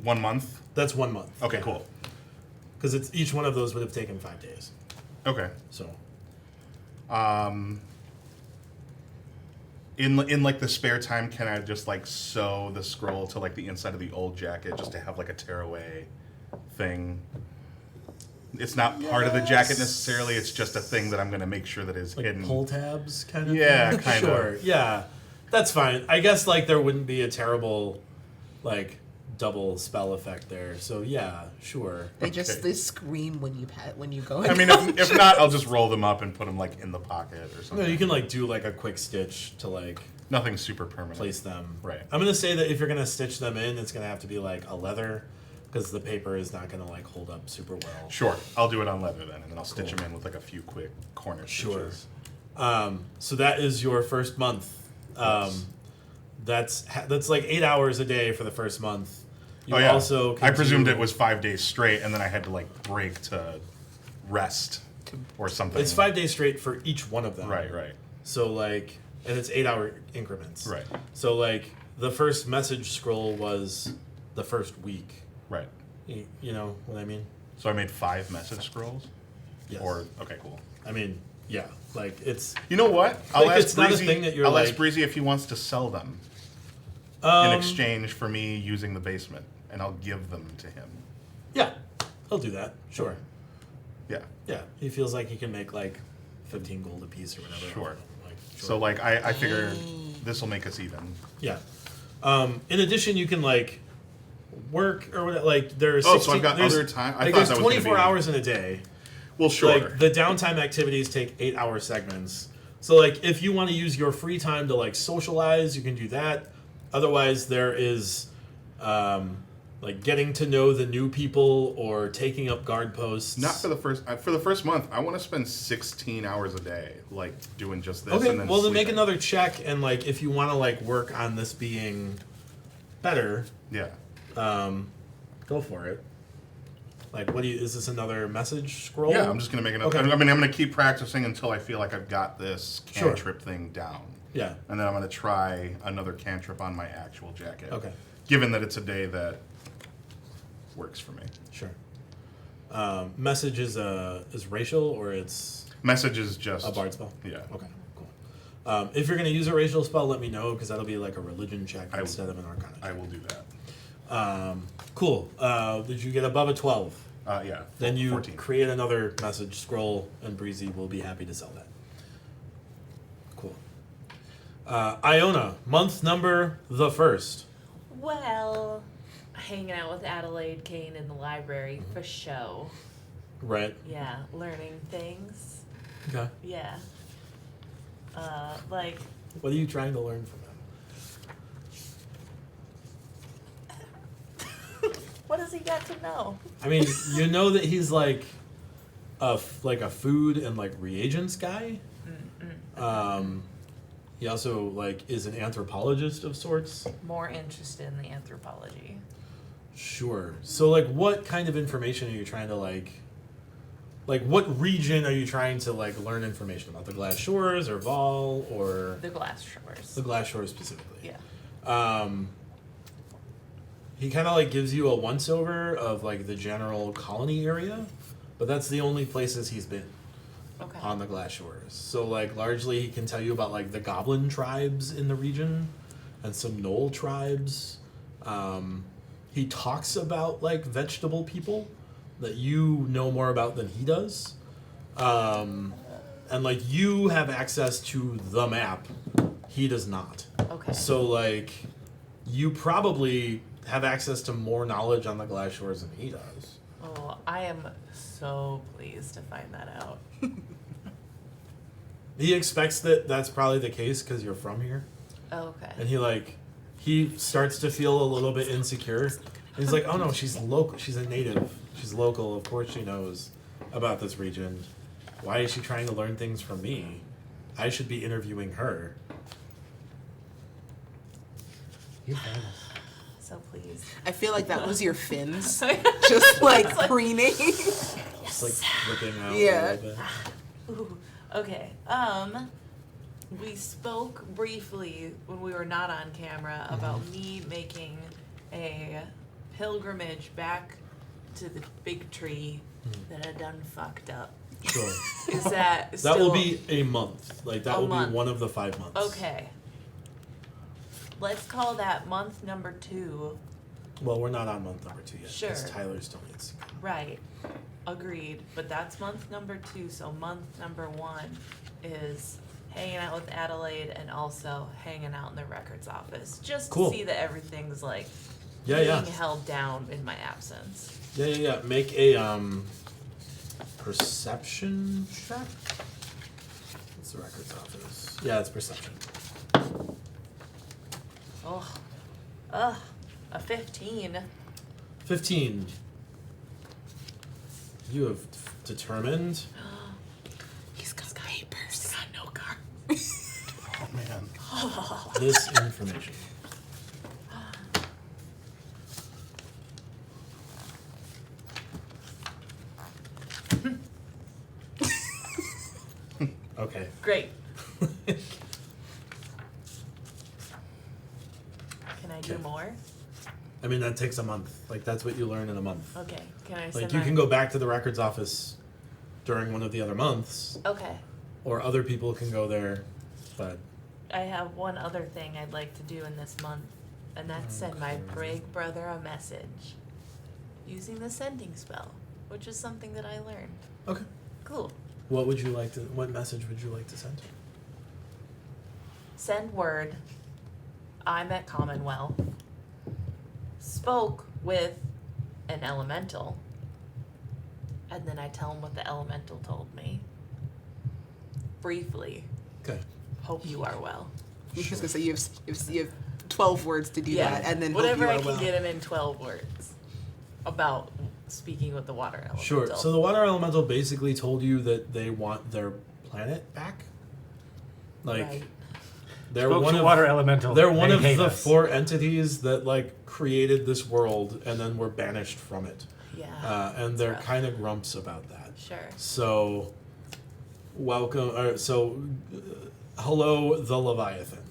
1 month? That's 1 month. Okay, cool. Because it's each one of those would have taken 5 days. Okay. So In like the spare time, can I just like sew the scroll to like the inside of the old jacket just to have like a tearaway thing? It's not part of the jacket necessarily. It's just a thing that I'm going to make sure that is like hidden. pull tabs kind of Yeah, thing? kind sure. of. Yeah. That's fine. I guess like there wouldn't be a terrible like double spell effect there. So yeah, sure. They Okay. scream when you go. I mean, if not, I'll just roll them up and put them like in the pocket or No, something. you can like do like a quick stitch to like Nothing super permanent. place them. Right. I'm gonna say that if you're gonna stitch them in, it's gonna have to be like a leather, because the paper is not gonna like hold up super well. Sure, I'll do it on leather then, and then I'll stitch Cool. them in with like a few quick corner Sure. stitches. So that is your first month. Yes. That's like 8 hours a day for the first month. You Oh yeah. also I presumed continue- it was 5 days straight, and then I had to like break to rest or something. It's 5 days straight for each one of them. Right, right, So like, and it's 8 hour increments. right, So like, the first message scroll was the first week. right. You know what I mean? So I made 5 message scrolls. Yes. Or okay, cool. I mean, yeah. Like it's You know what? I'll Like, ask it's not a Breezy. thing that you're I'll ask like- Breezy if he wants to sell them in exchange for me using the basement, and I'll give them to him. Yeah, he'll do that. Sure. Yeah. Yeah, he feels like he can make like 15 gold a piece or whatever. Sure. Like, sure. So like I figure this will make us even. Yeah. In addition, you can like work or whatever. Like there's Oh, so I've got there's- other time? I Like thought there's that was gonna 24 be- hours in a day. Well, sure. Like the downtime activities take 8 hour segments. So like if you want to use your free time to like socialize, you can do that. Otherwise, there is like getting to know the new people or taking up guard posts. Not for the first month. I want to spend 16 hours a day, like doing just this. Okay, and then well then make sleeping. another check, and like if you want to like work on this being better, Yeah. go for it. Like, what do you? Is this another message scroll? Yeah, I'm just gonna make another. Okay. I mean, I'm gonna keep practicing until I feel like I've got this Sure. cantrip thing down, Yeah. and then I'm gonna try another cantrip on my actual jacket. Okay. Given that it's a day that works for me. Sure. Message is racial or it's Message is just a bard spell. Yeah. Okay. Cool. If you're gonna use a racial spell, let me know because that'll be like a religion check I- instead of an arcana check. I will do that. Cool. Did you get above a 12? Yeah. Then you 14. create another message scroll, and Breezy will be happy to sell that. Cool. Iona, month number the 1st. Well, hanging out with Adelaide Kane in the library for show. Right. Yeah, learning things. Okay. Yeah. Like, What are you trying to learn from him? what does he got to know? I mean, you know that he's like a food and like reagents guy. He also like is an anthropologist of sorts. More interested in the anthropology. Sure. So like, what kind of information are you trying to like what region are you trying to like learn information about? The Glass Shores or Vol or The Glass Shores. the Glass Shores specifically? Yeah. He kind of like gives you a once over of like the general colony area, but that's the only places he's been Okay. on the Glass Shores. So like largely he can tell you about like the goblin tribes in the region and some knoll tribes. He talks about like vegetable people that you know more about than he does. And like you have access to the map. He does not. Okay. So like you probably have access to more knowledge on the Glass Shores than he does. Oh, I am so pleased to find that out. He expects that that's probably the case because you're from here. Okay. And he starts to feel a little bit insecure. And he's like, oh no, she's local. She's a native. She's local. Of course she knows about this region. Why is she trying to learn things from me? I should be interviewing her. You're famous. So please. I feel like that was your fins, just like preening. Just like flipping out Yeah. a little bit. Ooh, okay. We spoke briefly when we were not on camera about me making a pilgrimage back to the big tree that I done fucked up. Sure. Is that That still will be a month. Like that A will month. be one of the 5 months. okay? Let's call that month number 2. Well, we're not on month number 2 yet. Sure. Because Tyler still needs to come. Right. Agreed. But that's month number 2. So month number 1 is hanging out with Adelaide and also hanging out in the records office, just Cool. to see that everything's like Yeah, being yeah. held down in my absence. Yeah. Make a perception check. What's the records office? Yeah, it's perception. Oh, a 15. 15. You have determined He's got papers. He's got no car. Oh man. this information. Okay. Great. Can I do Okay. more? I mean, that takes a month. Like, that's what you learn in a month. Okay. Can I send Like, you my... can go back to the records office during one of the other months, Okay. or other people can go there, but I have one other thing I'd like to do in this month, and that's send my big brother a message using the sending spell, which is something that I learned. okay. Cool. What would you like to? What message would you like to send? Send word. I'm at Commonwealth. Spoke with an elemental. And then I tell him what the elemental told me. Briefly. Okay. Hope you are well. I was gonna say you have 12 words to do that, and then whatever hope I you are can well. get him in 12 words about speaking with the water elemental. Sure. So the water elemental basically told you that they want their planet back. Like Right. they're Spoke one to of water elemental. they're one They of hate the us. 4 entities that like created this world and then were banished from it. Yeah. And they're rough. kind of grumps about that. Sure. So, welcome. Hello, the Leviathan.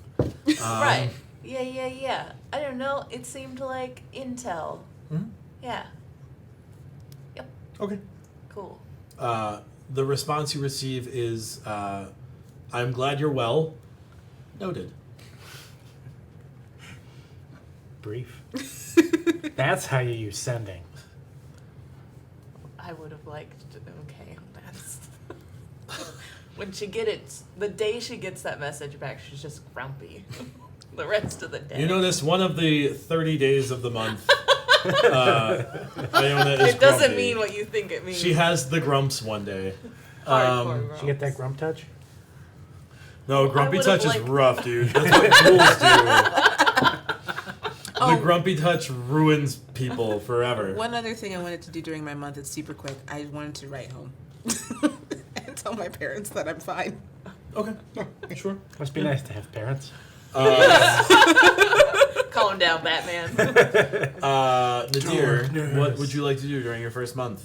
Right. Yeah. I don't know. It seemed like intel. Mhm. Yeah. Okay. Cool. The response you receive is, "I'm glad you're well." Noted. Brief. That's how you use sending. I would have liked. Okay, that's. When she the day she gets that message back, she's just grumpy. The rest of the day. You notice one of the 30 days of the month, Iona is it doesn't grumpy. mean what you think it means. She has the grumps one day. Hardcore Did you get that grump touch? No, grumpy would've touch is liked- rough, dude. That's what ghouls do. Oh. The grumpy touch ruins people forever. One other thing I wanted to do during my month, it's super quick. I wanted to write home and tell my parents that I'm fine. Okay, sure. Must be nice to have parents. Calm down, Batman. Nadir, Darkness. what would you like to do during your first month?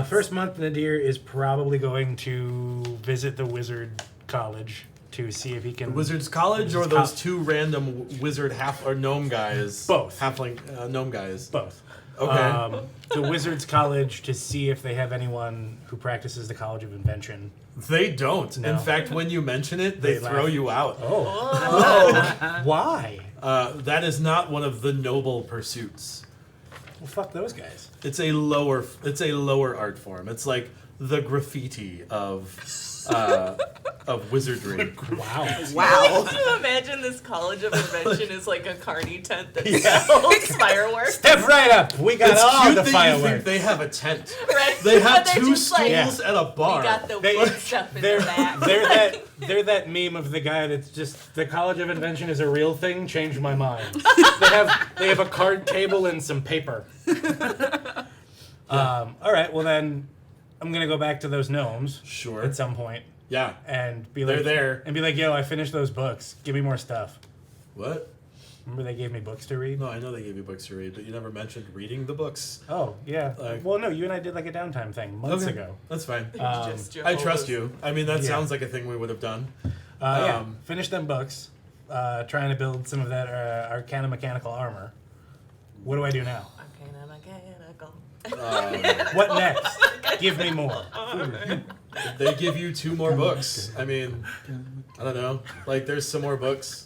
First month, Nadir is probably going to visit the wizard college to see if he can. Wizards College or Wizards those Col- 2 random wizard or gnome guys? Both. Halfling gnome guys. Both. Okay. The Wizards College to see if they have anyone who practices the College of Invention. They don't. No. In fact, when you mention it, they They throw laugh. you out. Oh. Why? That is not one of the noble pursuits. Well, fuck those guys. It's a lower art form. It's like the graffiti of wizardry. Wow. Wow. Can you imagine this College of Invention is like a carny tent that sells fireworks? Step right up. We got It's all cute the that you think fireworks. they have a tent. Right? They have But they're 2 just like, stools at a bar. We got the They- weird stuff in the back. They're that meme of the guy that's just the College of Invention is a real thing. Changed my mind. they have a card table and some paper. All right. Well then, I'm gonna go back to those gnomes Sure. at some point. Yeah. and be They're like, there. and be like, yo, I finished those books. Give me more stuff. What? Remember they gave me books to read? No, I know they gave you books to read, but you never mentioned reading the books. Oh, yeah. Like- Well, no, you and I did like a downtime thing months Okay. ago. That's fine. Just I trust Jehovah's. you. I mean, that Yeah. sounds like a thing we would have done. Yeah, finish them books. Trying to build some of that Arcana mechanical armor. What do I do now? Mechanical. What next? Give me more. They give you 2 more books. I mean, I don't know. Like, there's some more books.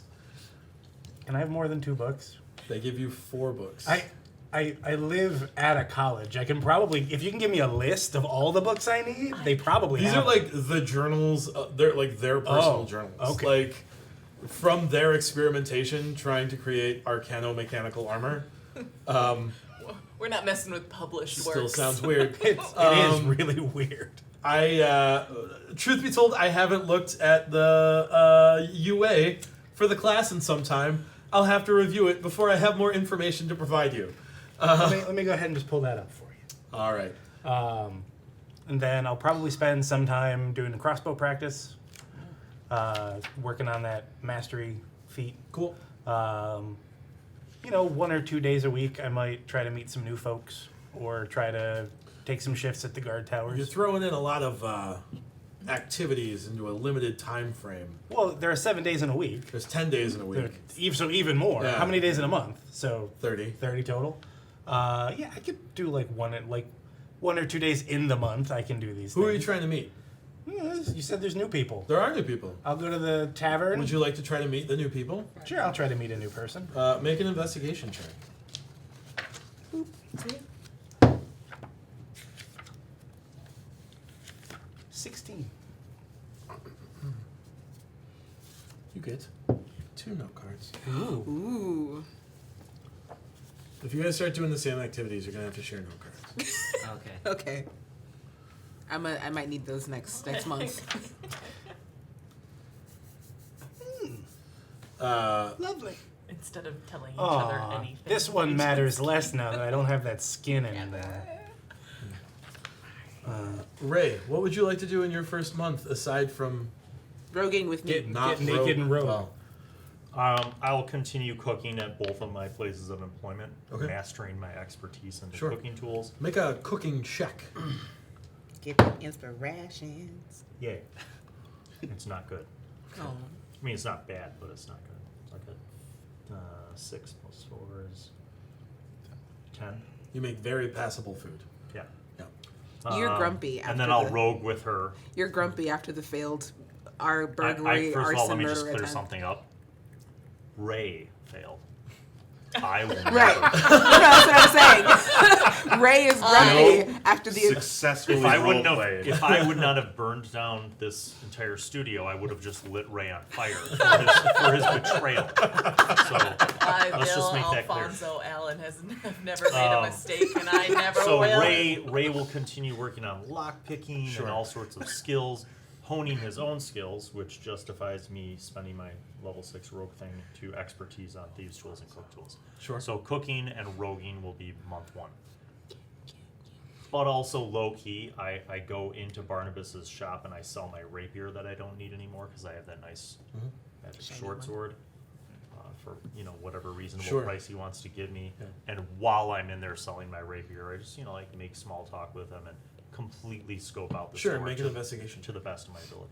Can I have more than 2 books? They give you 4 books. I live at a college. I can probably, if you can give me a list of all the books I need, they probably These have are like the journals. They're like their personal Oh, journals. okay. Like from their experimentation trying to create arcano-mechanical armor. We're not messing with published Still works. sounds weird. It is really weird. Truth be told, I haven't looked at the UA for the class in some time. I'll have to review it before I have more information to provide you. Let me go ahead and just pull that up for you. All right. And then I'll probably spend some time doing the crossbow practice, working on that mastery feat. Cool. 1 or 2 days a week, I might try to meet some new folks or try to take some shifts at the guard towers. You're throwing in a lot of activities into a limited time frame. Well, there are 7 days in a week. There's 10 days in a week. So even more. Yeah. How many days in a month? So 30. 30 total. Yeah, I could do like 1 or 2 days in the month. I can do these. Who are you things. trying to meet? Yeah, you said there's new people. There are new people. I'll go to the tavern. Would you like to try to meet the new people? Sure, I'll try to meet a new person. Make an investigation check. 16. You get 2 note cards. Ooh. Ooh. If you're gonna start doing the same activities, you're gonna have to share note cards. Okay. Okay. I might need those next month. Lovely. Instead of telling each other Aw, anything. this one matters less now that I don't have that skin anymore. Ray, what would you like to do in your first month aside from Roguing with me. not Get naked and rogue. Well, I will continue cooking at both of my places of employment, Okay. mastering my expertise into Sure. cooking tools. make a cooking check. Get the inspirations. Yay. It's not good. Oh. I mean, it's not bad, but it's not good. It's like a 6 plus 4 is 10. You make very passable food. Yeah. Yeah. You're grumpy And then after I'll the- rogue with her. You're grumpy after the failed burglary, First of all, let arson, me just murder clear attempt. something up. Ray failed. I will Right. never. That's what I'm saying. Ray is grumpy after the. Successfully If I wouldn't have, roleplayed. if I would not have burned down this entire studio, I would have just lit Ray on fire for his betrayal. So let's just make that clear. Alfonso Allan has never made a mistake, and I never So will. Ray will continue working on lock picking Sure. and all sorts of skills, honing his own skills, which justifies me spending my level 6 rogue thing to expertise on thieves tools and cook tools. Sure. So cooking and roguing will be month 1. But also low key, I go into Barnabas's shop and I sell my rapier that I don't need anymore because I have that nice magic Shiny short one. sword for whatever reasonable Sure. price he wants to give me. Yeah. And while I'm in there selling my rapier, I just like make small talk with him and completely scope out the Sure, store make an to- investigation. to the best of my ability.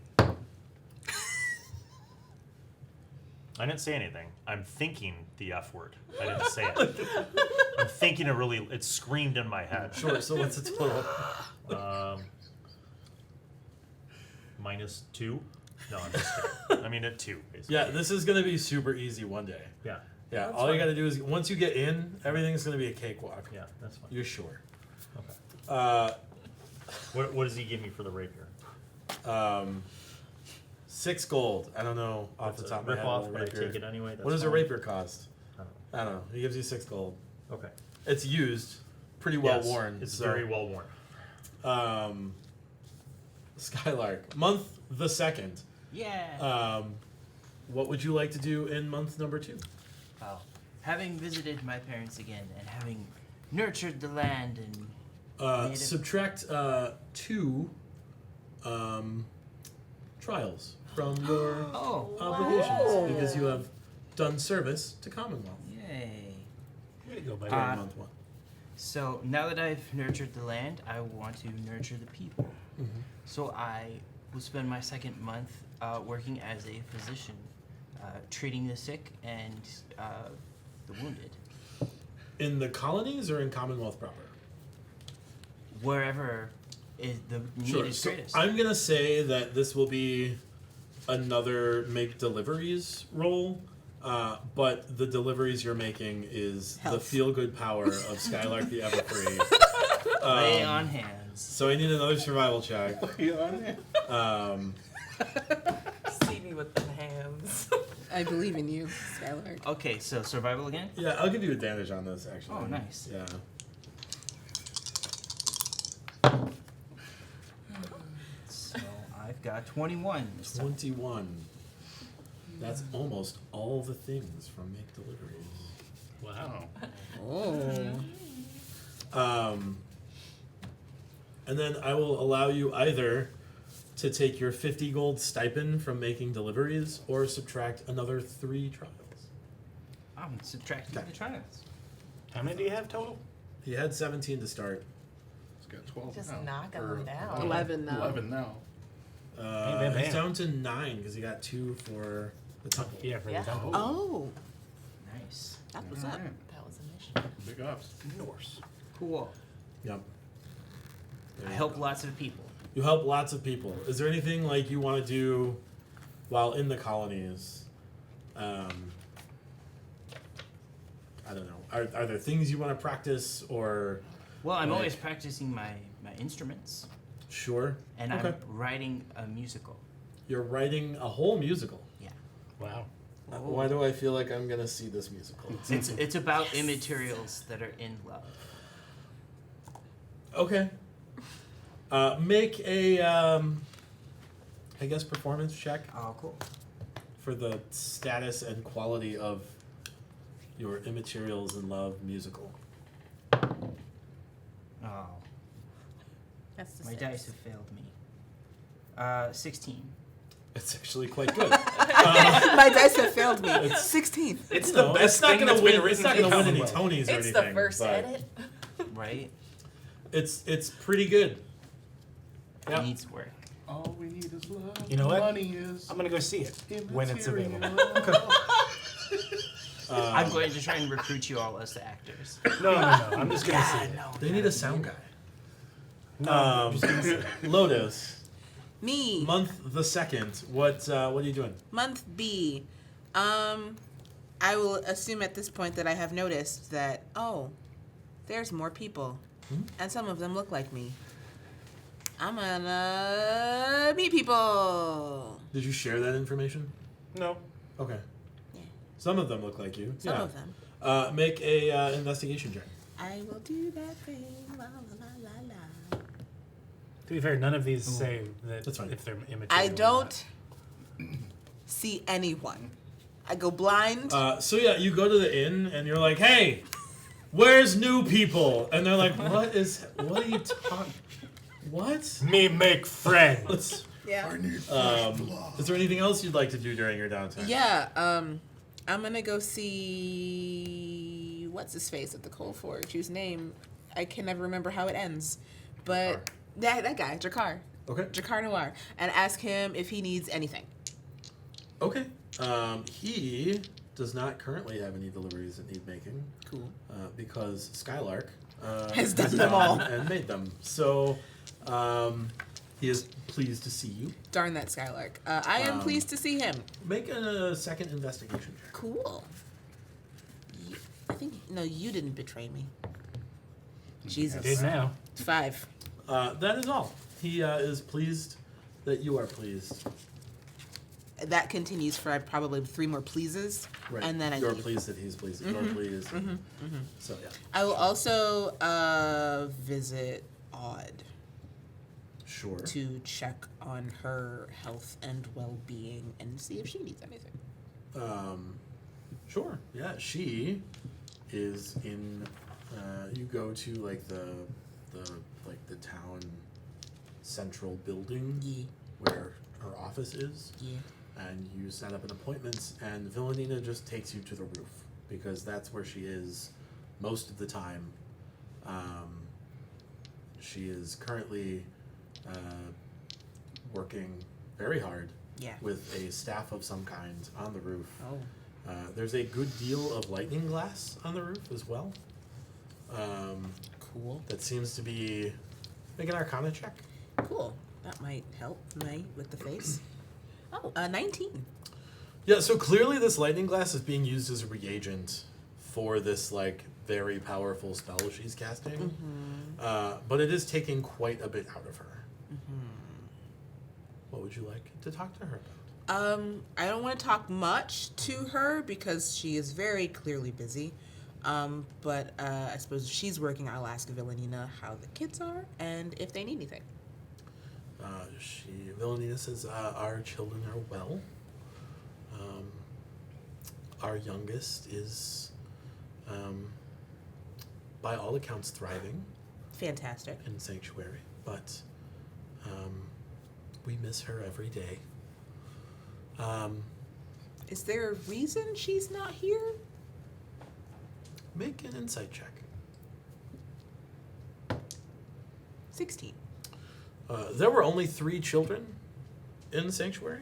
I didn't say anything. I'm thinking the F word. I didn't say it. I'm thinking it really. It screamed in my head. Sure, so what's its total? -2. No, I'm just kidding. I mean at 2, basically. Yeah, this is gonna be super easy one day. Yeah. Yeah, That's all you fine. gotta do is once you get in, everything's gonna be a cakewalk. Yeah, that's fine. You're sure. Okay. What does he give me for the rapier? 6 gold. I don't know off the That's a top of my head. rip-off, what a but I rapier- take it anyway, What that's does a fine. rapier cost? I don't I don't know. He gives you 6 gold. know. Okay. It's used, pretty well Yes, worn. It's so, very well worn. Skylark, month the 2nd. Yeah. What would you like to do in month number 2? Well, having visited my parents again and having nurtured the land and made it- Subtract 2 trials from your Oh, obligations because you have done service to Commonwealth. yay. Way to go, buddy. During month 1. So now that I've nurtured the land, I want to nurture the people. So I will spend my second month working as a physician, treating the sick and the wounded. In the colonies or in Commonwealth proper? Wherever is the need is So greatest. I'm gonna say that this will be another make deliveries role, but the deliveries you're making is the Health. feel good power of Skylark the Everfree. Lay on hands. So I need another survival check. See me with the hands. I believe in you, Skylark. Okay, so survival again? Yeah, I'll give you advantage on this actually. Oh, nice. Yeah. So I've got 21 this time. 21. That's almost all the things from make deliveries. Wow. Oh. And then I will allow you either to take your 50 gold stipend from making deliveries or subtract another 3 trials. I'm subtracting Okay. the trials. How many do you have total? He had 17 to start. It's got 12 Just now. knocking Or them down. 11 now. 11 now. bam, He's bam. down to 9 because he got 2 for the temple. Yeah, for Yeah. the temple. Oh, Nice. that was up. Alright. That was a mission. Big ups. Norse. Cool. Yep. There I you help go. lots of people. You help lots of people. Is there anything like you want to do while in the colonies? I don't know. Are there things you want to practice or? Well, I'm Like- always practicing my instruments, Sure. and Okay. I'm writing a musical. You're writing a whole musical. Wow. Why do I feel like I'm gonna see this musical? It's about immaterials that are in love. Okay. Make a, I guess, performance check Oh, cool. for the status and quality of your Immaterials in Love musical. Oh, That's the my six. dice have failed me. 16. It's actually quite good. My dice have failed me. 16. It's You the know, best it's not thing gonna that's win. been It's written not in gonna win any Commonwealth. Tonys or It's anything. the first but edit. Right? It's pretty good. Yep. Needs work. All we need is love. You know what? Money is I'm gonna go see it when it's available. I'm going to try and recruit you all as the actors. No. I'm just gonna see it. They need a sound guy. No, I'm just gonna see it. Lotus, Me. month the 2nd. What are you doing? Month B. I will assume at this point that I have noticed that, there's more people. And some of them look like me. I'm gonna meet people. Did you share that information? No. Okay. Yeah. Some of them look like you. Some yeah. of them. Make a investigation check. I will do that thing. La la la la la. To be fair, none of these say that That's fine. if they're immaterial. I or not. don't see anyone. I go blind. So yeah, you go to the inn and you're like, "Hey, where's new people?" And they're like, "What are you talking? What?" Me make friends. Yeah. Is there anything else you'd like to do during your downtime? Yeah. I'm gonna go see what's his face at the Coal Forge, whose name I can never remember how it ends, but that guy, Jakar, Okay. Jakar Noir, and ask him if he needs anything. Okay. He does not currently have any deliveries that need making. Cool. Because Skylark Has done them all. and made them. So he is pleased to see you. Darn that Skylark. I am pleased to see him. Make a second investigation check. Cool. I think you didn't betray me. Jesus. Did now. 5. That is all. He is pleased that you are pleased. That continues for probably 3 more pleases, Right. and then I You're leave. pleased that he's pleased. You're pleased. So yeah. I will also visit Odd Sure. to check on her health and well-being and see if she needs anything. Sure. Yeah. She is in. You go to like the town central building Yeah. where her office is. Yeah. And you set up an appointment, and Villanina just takes you to the roof because that's where she is most of the time. She is currently working very hard Yeah. with a staff of some kind on the roof. Oh. There's a good deal of lightning glass on the roof as well. Cool. That seems to be... Make an Arcana check. Cool. That might help me with the face. Oh, 19. Yeah, so clearly this lightning glass is being used as a reagent for this, like, very powerful spell she's casting. But it is taking quite a bit out of her. What would you like to talk to her about? I don't want to talk much to her because she is very clearly busy. But I suppose she's working. I'll ask Villanina how the kids are and if they need anything. Villanina says, our children are well. Our youngest is, by all accounts, thriving Fantastic. in Sanctuary, but we miss her every day. Is there a reason she's not here? Make an insight check. 16. There were only 3 children in the Sanctuary.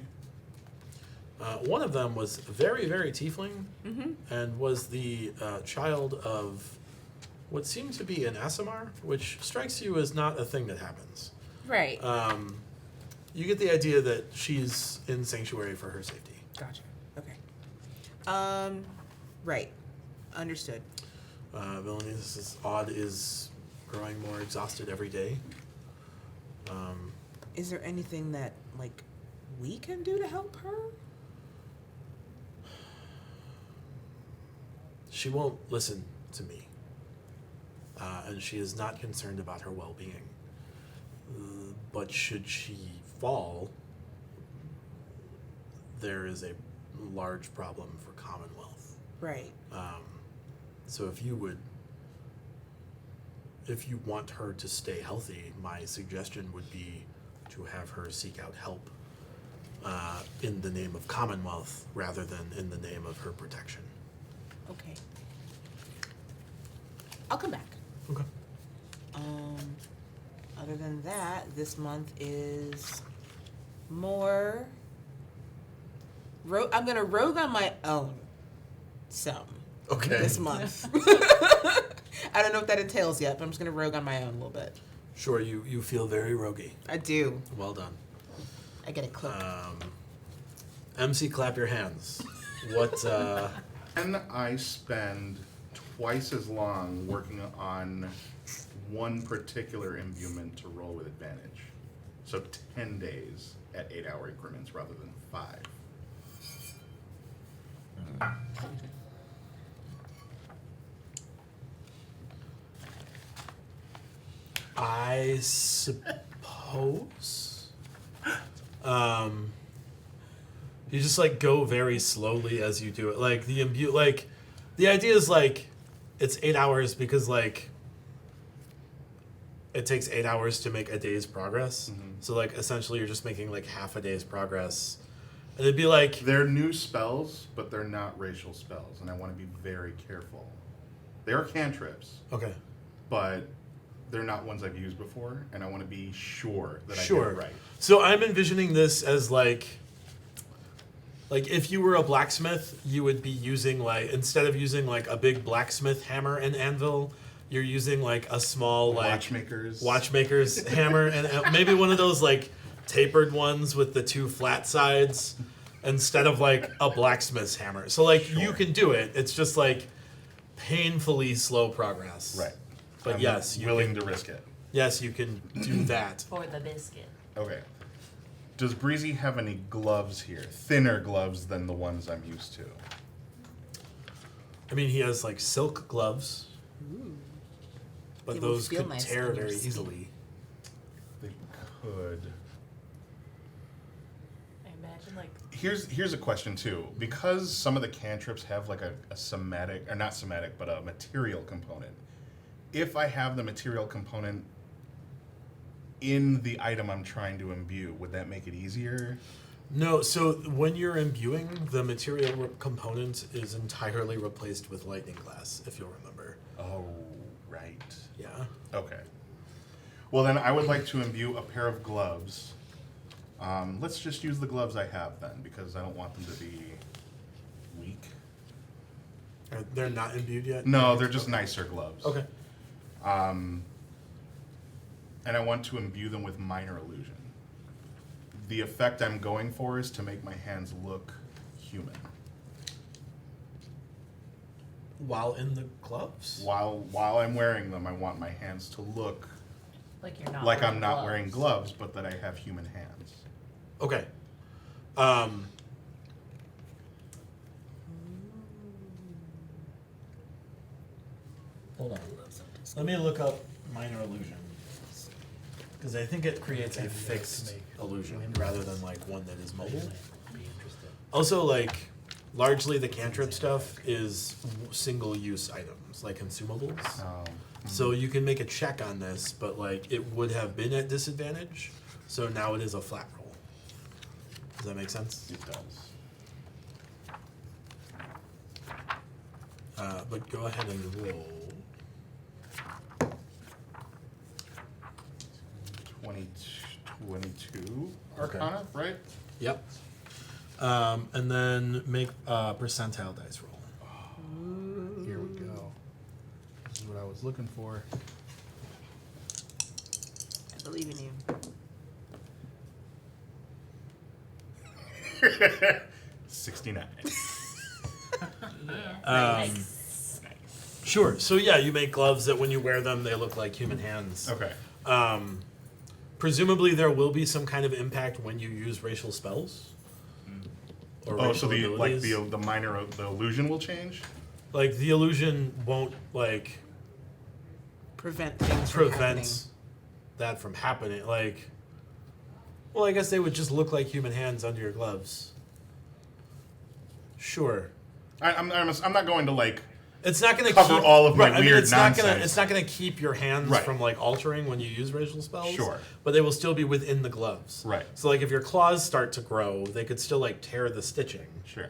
One of them was very, very tiefling, and was the child of what seemed to be an Aasimar, which strikes you as not a thing that happens. Right. You get the idea that she's in Sanctuary for her safety. Gotcha. Okay. Right. Understood. Villanina's Odd is growing more exhausted every day. Is there anything that, like, we can do to help her? She won't listen to me. And she is not concerned about her well-being. But should she fall, there is a large problem for Commonwealth. Right. So if you want her to stay healthy, my suggestion would be to have her seek out help in the name of Commonwealth rather than in the name of her protection. Okay. I'll come back. Okay. Other than that, this month is more I'm gonna rogue on my own some Okay. this month. I don't know what that entails yet, but I'm just gonna rogue on my own a little bit. Sure, you feel very roguey. I do. Well done. I get a cloak. MC, clap your hands. What, And I spend twice as long working on one particular imbuement to roll with advantage. So 10 days at 8-hour increments rather than 5. I suppose. You just like go very slowly as you do it. Like the idea is like it's 8 hours because like it takes 8 hours to make a day's progress. So like essentially you're just making like half a day's progress. And it'd be like They're new spells, but they're not racial spells, and I want to be very careful. They are cantrips, okay. but they're not ones I've used before, and I want to be sure that I get Sure. it right. So I'm envisioning this as like if you were a blacksmith, you would be using like instead of using like a big blacksmith hammer and anvil, you're using like a small like watchmaker's hammer and maybe one of those like tapered ones with the 2 flat sides instead of like a blacksmith's hammer. So like you can do it. It's just like painfully slow progress. Right. But I'm yes, you willing can, to risk it. yes, you can do that. For the biscuit. Okay. Does Breezy have any gloves here? Thinner gloves than the ones I'm used to. I mean, he has like silk gloves, but They will those feel could nice tear on your very skin. easily. They could. I imagine like Here's a question too. Because some of the cantrips have like a somatic, or not somatic, but a material component. If I have the material component in the item I'm trying to imbue. Would that make it easier? No, so when you're imbuing, the material component is entirely replaced with lightning glass, if you'll remember. Oh, right. Yeah. Okay. Well, then I would like to imbue a pair of gloves. Let's just use the gloves I have then, because I don't want them to be weak. They're not imbued yet? No, they're just nicer gloves. Okay. And I want to imbue them with minor illusion. The effect I'm going for is to make my hands look human. While in the gloves? While I'm wearing them, I want my hands to look Like you're not. like wearing I'm not gloves. wearing gloves, but that I have human hands. Okay. Hold on. Let me look up minor illusion. Because I think it creates a fixed illusion rather than like one that is mobile. Also, like, largely the cantrip stuff is single-use items, like consumables. So you can make a check on this, but like it would have been at disadvantage, so now it is a flat roll. Does that make sense? It does. But go ahead and roll. 22 Arcana, right? Yep. And then make a percentile dice roll. Here we go. This is what I was looking for. I believe in you. 69. Sure. So yeah, you make gloves that when you wear them, they look like human hands. Okay. Presumably, there will be some kind of impact when you use racial spells. Or Oh, so racial abilities. the minor the illusion will change? Like the illusion won't like Prevent things from happening. prevent that from happening. Like, well, I guess they would just look like human hands under your gloves. Sure. I'm not going to like It's not going to cover keep, all of my right, I mean, weird it's nonsense. Not gonna, it's not going to keep your hands Right. from like altering when you use racial spells. Sure. But they will still be within the gloves. Right. So like if your claws start to grow, they could still like tear the stitching. Sure.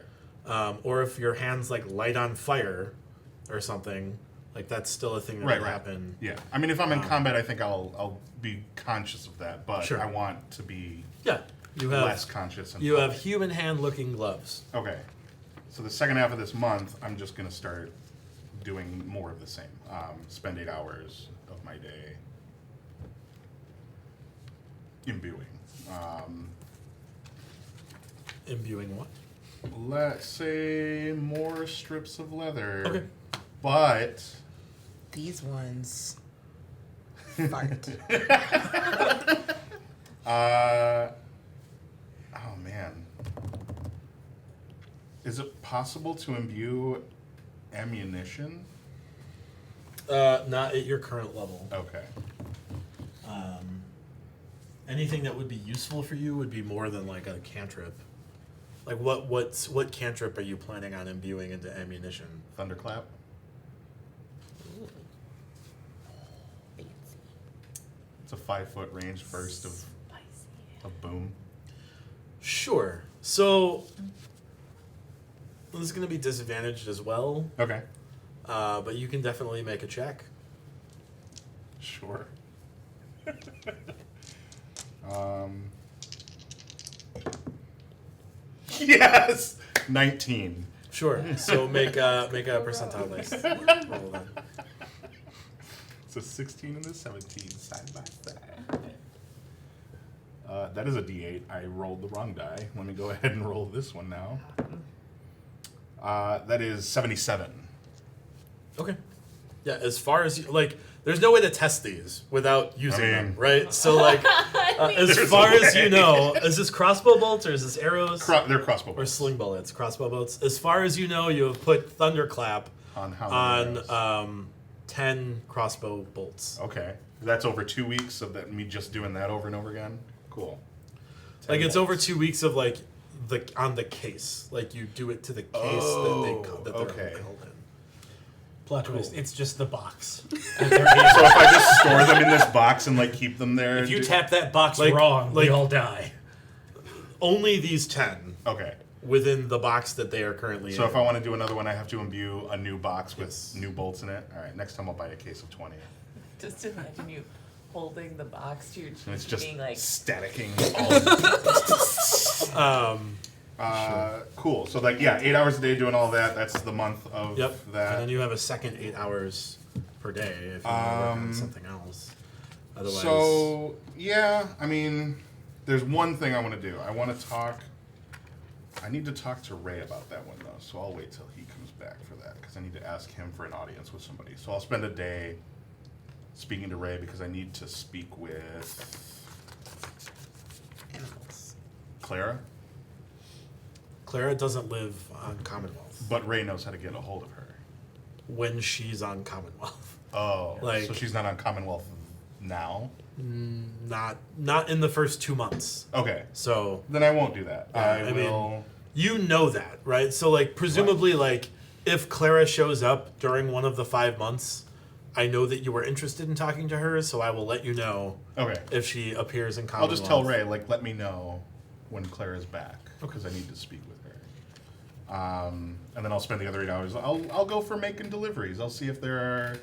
Or if your hands like light on fire or something, like that's still a thing that will happen. Yeah. I mean, if I'm in combat, I think I'll be conscious of that, but Sure. I want to be Yeah. You have less conscious. you have human hand looking gloves. Okay. So the second half of this month, I'm just going to start doing more of the same. Spend 8 hours of my day imbuing. Imbuing what? Let's say more strips of leather. Okay. But These ones fart. oh man. Is it possible to imbue ammunition? Not at your current level. Okay. Anything that would be useful for you would be more than like a cantrip. Like what cantrip are you planning on imbuing into ammunition? Thunderclap? It's a 5-foot range burst of boom. Sure. So this is going to be disadvantaged as well, Okay. but you can definitely make a check. Sure. Yes! 19. Sure. So make a percentile dice roll then. So 16 and a 17 side by side. That is a D8. I rolled the wrong die. Let me go ahead and roll this one now. That is 77. Okay. Yeah. As far as you like, there's no way to test these without using them, right? So like, as There's far a as you way. know, is this crossbow bolts or is this arrows? They're crossbow Or bolts. sling bullets, crossbow bolts. As far as you know, you have put thunderclap On how many arrows? on 10 crossbow bolts. Okay. That's over 2 weeks of that me just doing that over and over again? Cool. 10 Like it's bolts. over 2 weeks of like on the case. Like you do it to the case that they're okay. held in. Plot twist. It's just the box. So if I just store them in this box and like keep them there, If you tap that box Like- wrong, like- we all die. Only these 10 okay. within the box that they are currently So in. if I want to do another one, I have to imbue a new box with Yes. new bolts in it. All right, next time I'll buy a case of 20, Just imagine you holding the box to your cheek and it's just being like, staticking. Um, Cool. So like, yeah, 8 hours a day doing all that. That's the month of yep. that. And then you have a second 8 hours per day if you want to work on something else. Otherwise, So yeah, I mean, there's one thing I want to do. I need to talk to Ray about that one though. So I'll wait till he comes back for that because I need to ask him for an audience with somebody. So I'll spend a day speaking to Ray because I need to speak with Animals. Clara. Clara doesn't live on Commonwealth But Ray knows how to get a hold of her. when she's on Commonwealth. Oh, Like- so she's not on Commonwealth now? Not in the first 2 months. Okay, So then I won't do that. I I mean- will. you know that, right? So like presumably like if Clara shows up during one of the 5 months, I know that you were interested in talking to her, so I will let you know Okay, if she appears in I'll Commonwealth. just tell Ray, like, let me know when Clara's back because I need to speak with her. And then I'll spend the other 8 hours. I'll go for making deliveries. I'll see if there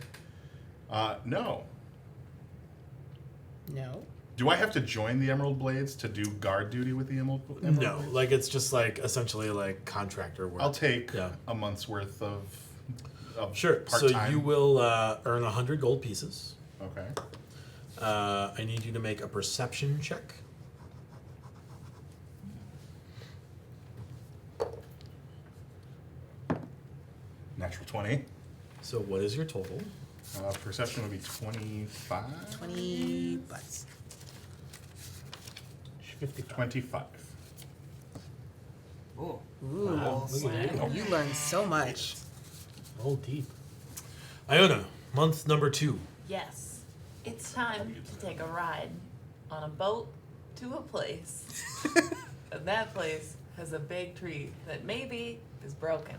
are. No. No. Do I have to join the Emerald Blades to do guard duty with the Emerald Blades? No, like it's just like essentially like contractor work. I'll take Yeah. a month's worth of Sure. part-time. So you will earn 100 gold pieces. Okay. I need you to make a perception check. Natural 20. So what is your total? Perception would be 25. 20 butts. 55. 25. Ooh. Ooh. Wow, look at that. You learned so much. Roll deep. Iona, month number 2. yes, it's time to take a ride on a boat to a place. And that place has a big tree that maybe is broken.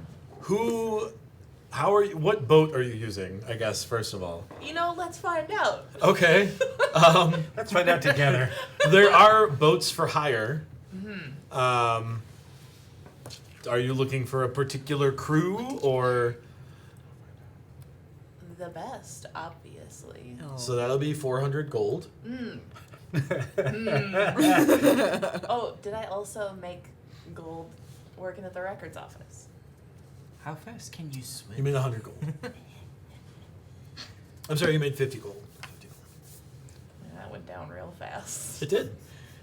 What boat are you using, I guess, first of all? You know, let's find out. Okay. Let's find out together. There are boats for hire. Are you looking for a particular crew or? The best, obviously. Oh. So that'll be 400 gold. Oh, did I also make gold working at the records office? How fast can you swim? You made 100 gold. I'm sorry, you made 50 gold. 50 gold. That went down real fast. It did.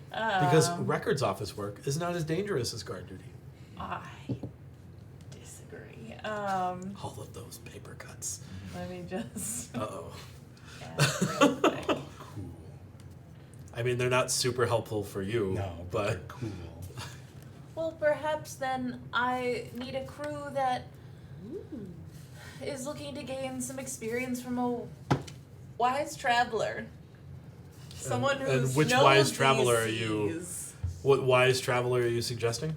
Because Um, records office work is not as dangerous as guard duty. I disagree. All of those paper cuts. Let me just Uh-oh. add real quick. Cool. I mean, they're not super helpful for you, No, but they're cool. Well, perhaps then I need a crew that is looking to gain some experience from a wise traveler. Someone and who's which knows wise these traveler are you? seas. what wise traveler are you suggesting?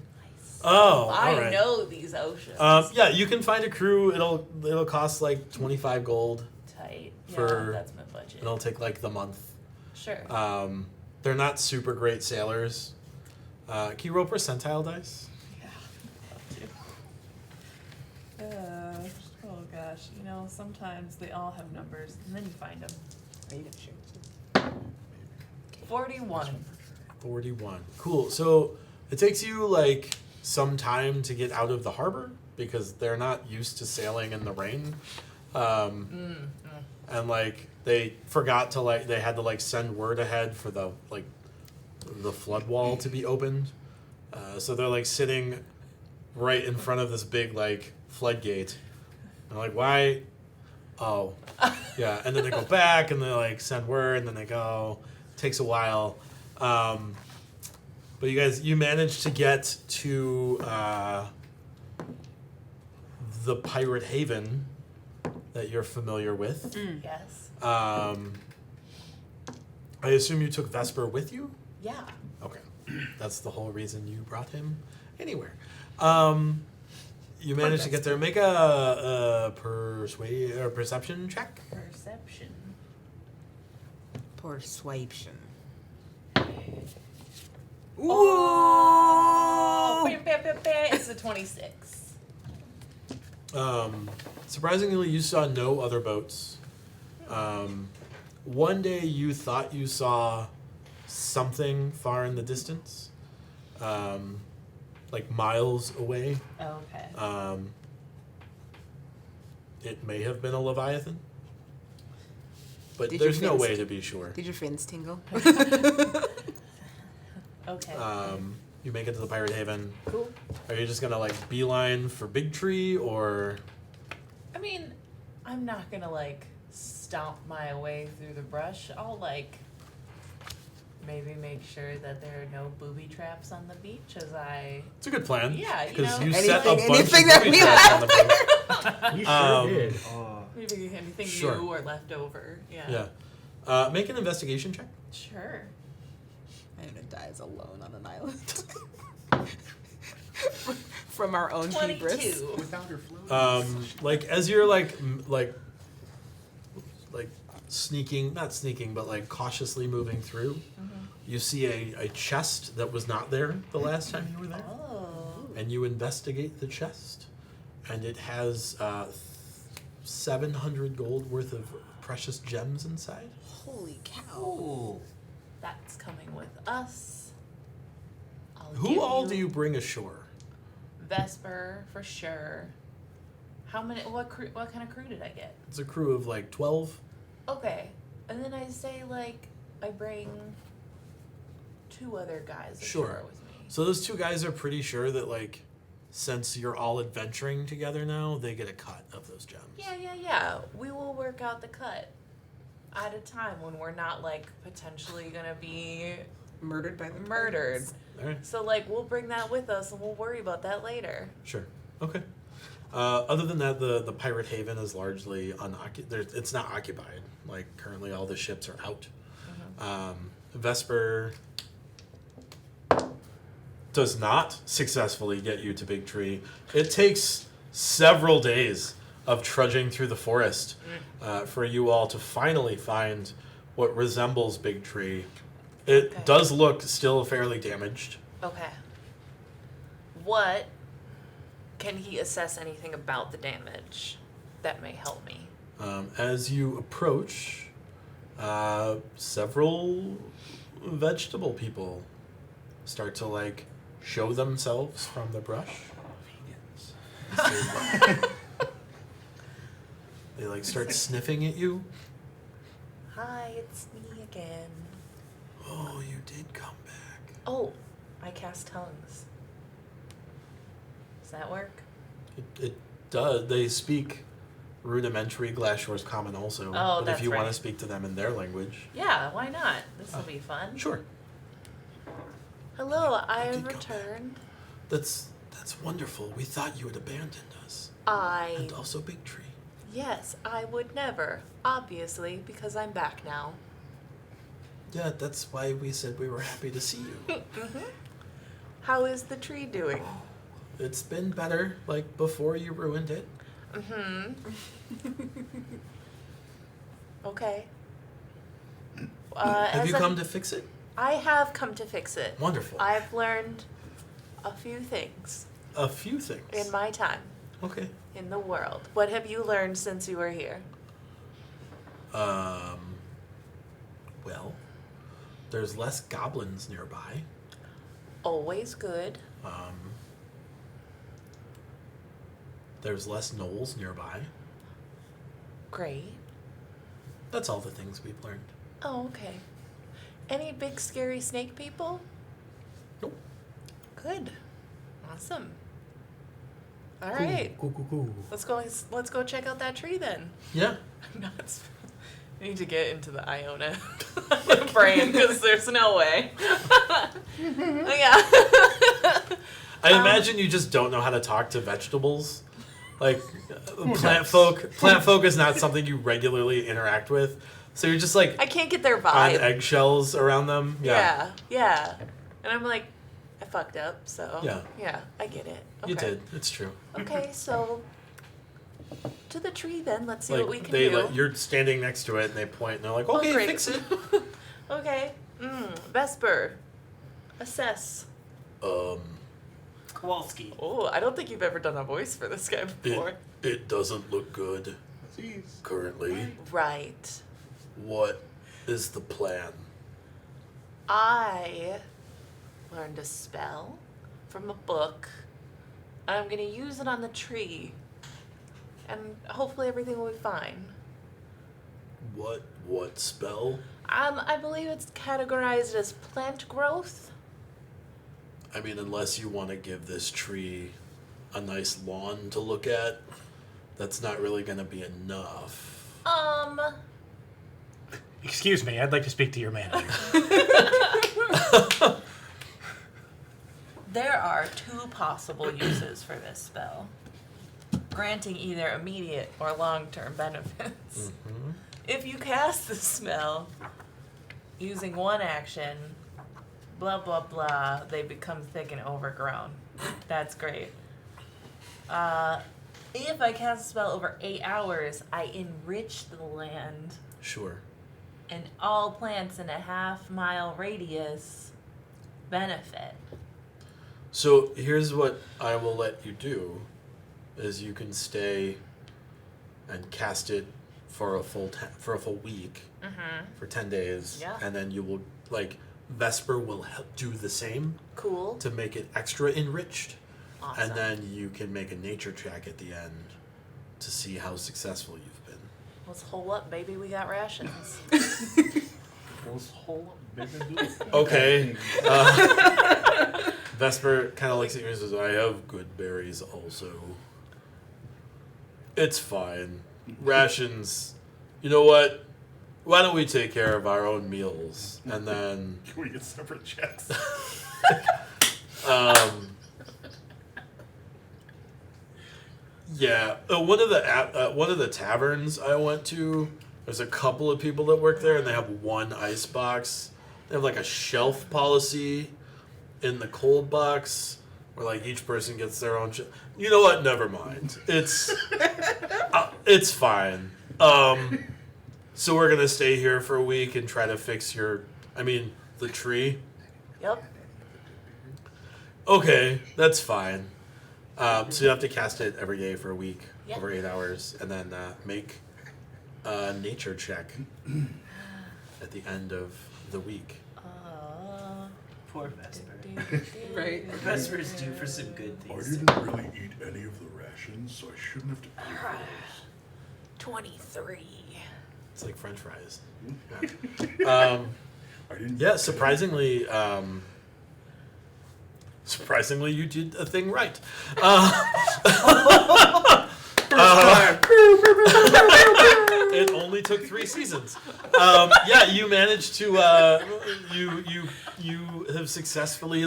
Oh, I all right. know these oceans. Yeah, you can find a crew. It'll cost like 25 gold. Tight. for- Yeah, that's my budget. It'll take like the month. Sure. They're not super great sailors. Can you roll percentile dice? Oh gosh, you know, sometimes they all have numbers, and then you find them. 41. 41. Cool. So it takes you like some time to get out of the harbor because they're not used to sailing in the rain. And like they forgot to they had to send word ahead for the flood wall to be opened. So they're sitting right in front of this big floodgate. And they're like, why? Oh, yeah. And then they go back and they send word and then they go. Takes a while. But you managed to get to the pirate haven that you're familiar with. Yes. I assume you took Vesper with you? Yeah. Okay. That's the whole reason you brought him anywhere. You managed to get there. Make a perception check. Perception. Persuasion. Oh, it's a 26. Surprisingly, you saw no other boats. One day you thought you saw something far in the distance, like miles away. Okay. It may have been a Leviathan, but Did there's your no fins- way to be sure. Did your fins tingle? Okay. You make it to the Pirate Haven. Cool. Are you just gonna like beeline for Big Tree, or I mean, I'm not gonna like stomp my way through the brush. I'll like maybe make sure that there are no booby traps on the beach as I. it's a good plan? Yeah, you because know, you set a anything- bunch anything of that booby we traps on the boat. You sure did. Maybe anything Sure. new or left over. Yeah. Yeah. Make an investigation check. Sure. I'm gonna die as alone on an island. From our own hubris. 22. Without her floating. Like as you're like sneaking, not sneaking, but like cautiously moving through, you see a chest that was not there the last time you were there, Oh. and you investigate the chest, and it has 700 gold worth of precious gems inside. Holy cow. Oh. That's coming with us. I'll Who give all do you bring ashore? Vesper for sure. How many? What kind of crew did I get? It's a crew of like 12. Okay, and then I say like I bring 2 other guys Sure. ashore with me. So those 2 guys are pretty sure that like, since you're all adventuring together now, they get a cut of those gems. Yeah. We will work out the cut at a time when we're not like potentially gonna be Murdered by the murdered. All right. So like we'll bring that with us and we'll worry about that later. Sure. Okay. Other than that, the Pirate Haven is largely unoccupied. It's not occupied. Like currently, all the ships are out. Vesper does not successfully get you to Big Tree. It takes several days of trudging through the forest for you all to finally find what resembles Big Tree. It Okay. does look still fairly damaged. Okay. What can he assess anything about the damage that may help me? As you approach, several vegetable people start to like show themselves from the brush. They like start sniffing at you. Hi, it's me again. Oh, you did come back. Oh, I cast tongues. Does that work? It does. They speak rudimentary Glashore's Common also. Oh, but that's if you want right. to speak to them in their language, Yeah, why not? This will be fun. sure. Hello, I did have come returned. That's wonderful. We thought you had abandoned us, I and also Big Tree. Yes, I would never. Obviously, because I'm back now. Yeah, that's why we said we were happy to see you. How is the tree doing? It's been better, like before you ruined it. Okay. Have as you a- come to fix it? I have come to fix it. Wonderful. I've learned a few things A few things. in my time Okay. in the world. What have you learned since you were here? Well, there's less goblins nearby. Always good. There's less gnolls nearby. Great. That's all the things we've learned. Oh, okay. Any big scary snake people? Nope. Good. Awesome. All right. Cool. Let's go check out that tree then. Yeah. I'm not. I need to get into the Iona brain because there's no way. Yeah. I imagine you just don't know how to talk to vegetables. Like plant folk is not something you regularly interact with. So you're just like I can't get their on vibe. eggshells around them. Yeah. And I'm like, I fucked up, so Yeah. I get it. Okay. You did. It's true. Okay, so to the tree then. Let's see Like what we can they, do. like, you're standing next to it, and they point, and they're like, "Okay, great. fix it." Okay. Vesper. Assess. Kowalski. Oh, I don't think you've ever done a voice for this guy before. It doesn't look good currently. Right. What is the plan? I learned a spell from a book, and I'm gonna use it on the tree, and hopefully everything will be fine. What spell? I believe it's categorized as plant growth. I mean, unless you want to give this tree a nice lawn to look at, that's not really going to be enough. Excuse me, I'd like to speak to your manager. There are two possible uses for this spell, granting either immediate or long-term benefits. Mm-hmm. If you cast the spell using one action, blah blah blah, they become thick and overgrown. That's great. If I cast a spell over 8 hours, I enrich the land, Sure. and all plants in a half-mile radius benefit. So here's what I will let you do, is you can stay and cast it for a full week, for 10 days, Yeah. and then you will, like, Vesper will do the same Cool. to make it extra enriched, Awesome. and then you can make a nature check at the end to see how successful you've been. Let's hole up, baby. We got rations. Okay. Vesper kind of looks at you and says, I have good berries also. It's fine. Rations, you know what? Why don't we take care of our own meals? And then, Can we get separate checks? yeah, one of the taverns I went to, there's a couple of people that work there, and they have one ice box. They have like a shelf policy in the cold box where like each person gets their own. You know what? Never mind. It's fine. So we're gonna stay here for a week and try to fix the tree. Yep. Okay, that's fine. So you have to cast it every day for a week, Yep. over 8 hours, and then make a nature check at the end of the week. Poor Vesper. Right. Vesper's due for some good I things. didn't really eat any of the rations, so I shouldn't have to pay for those. 23. It's like French fries. I didn't. Yeah, surprisingly, you did a thing right. It only took 3 seasons. Yeah, you managed to you have successfully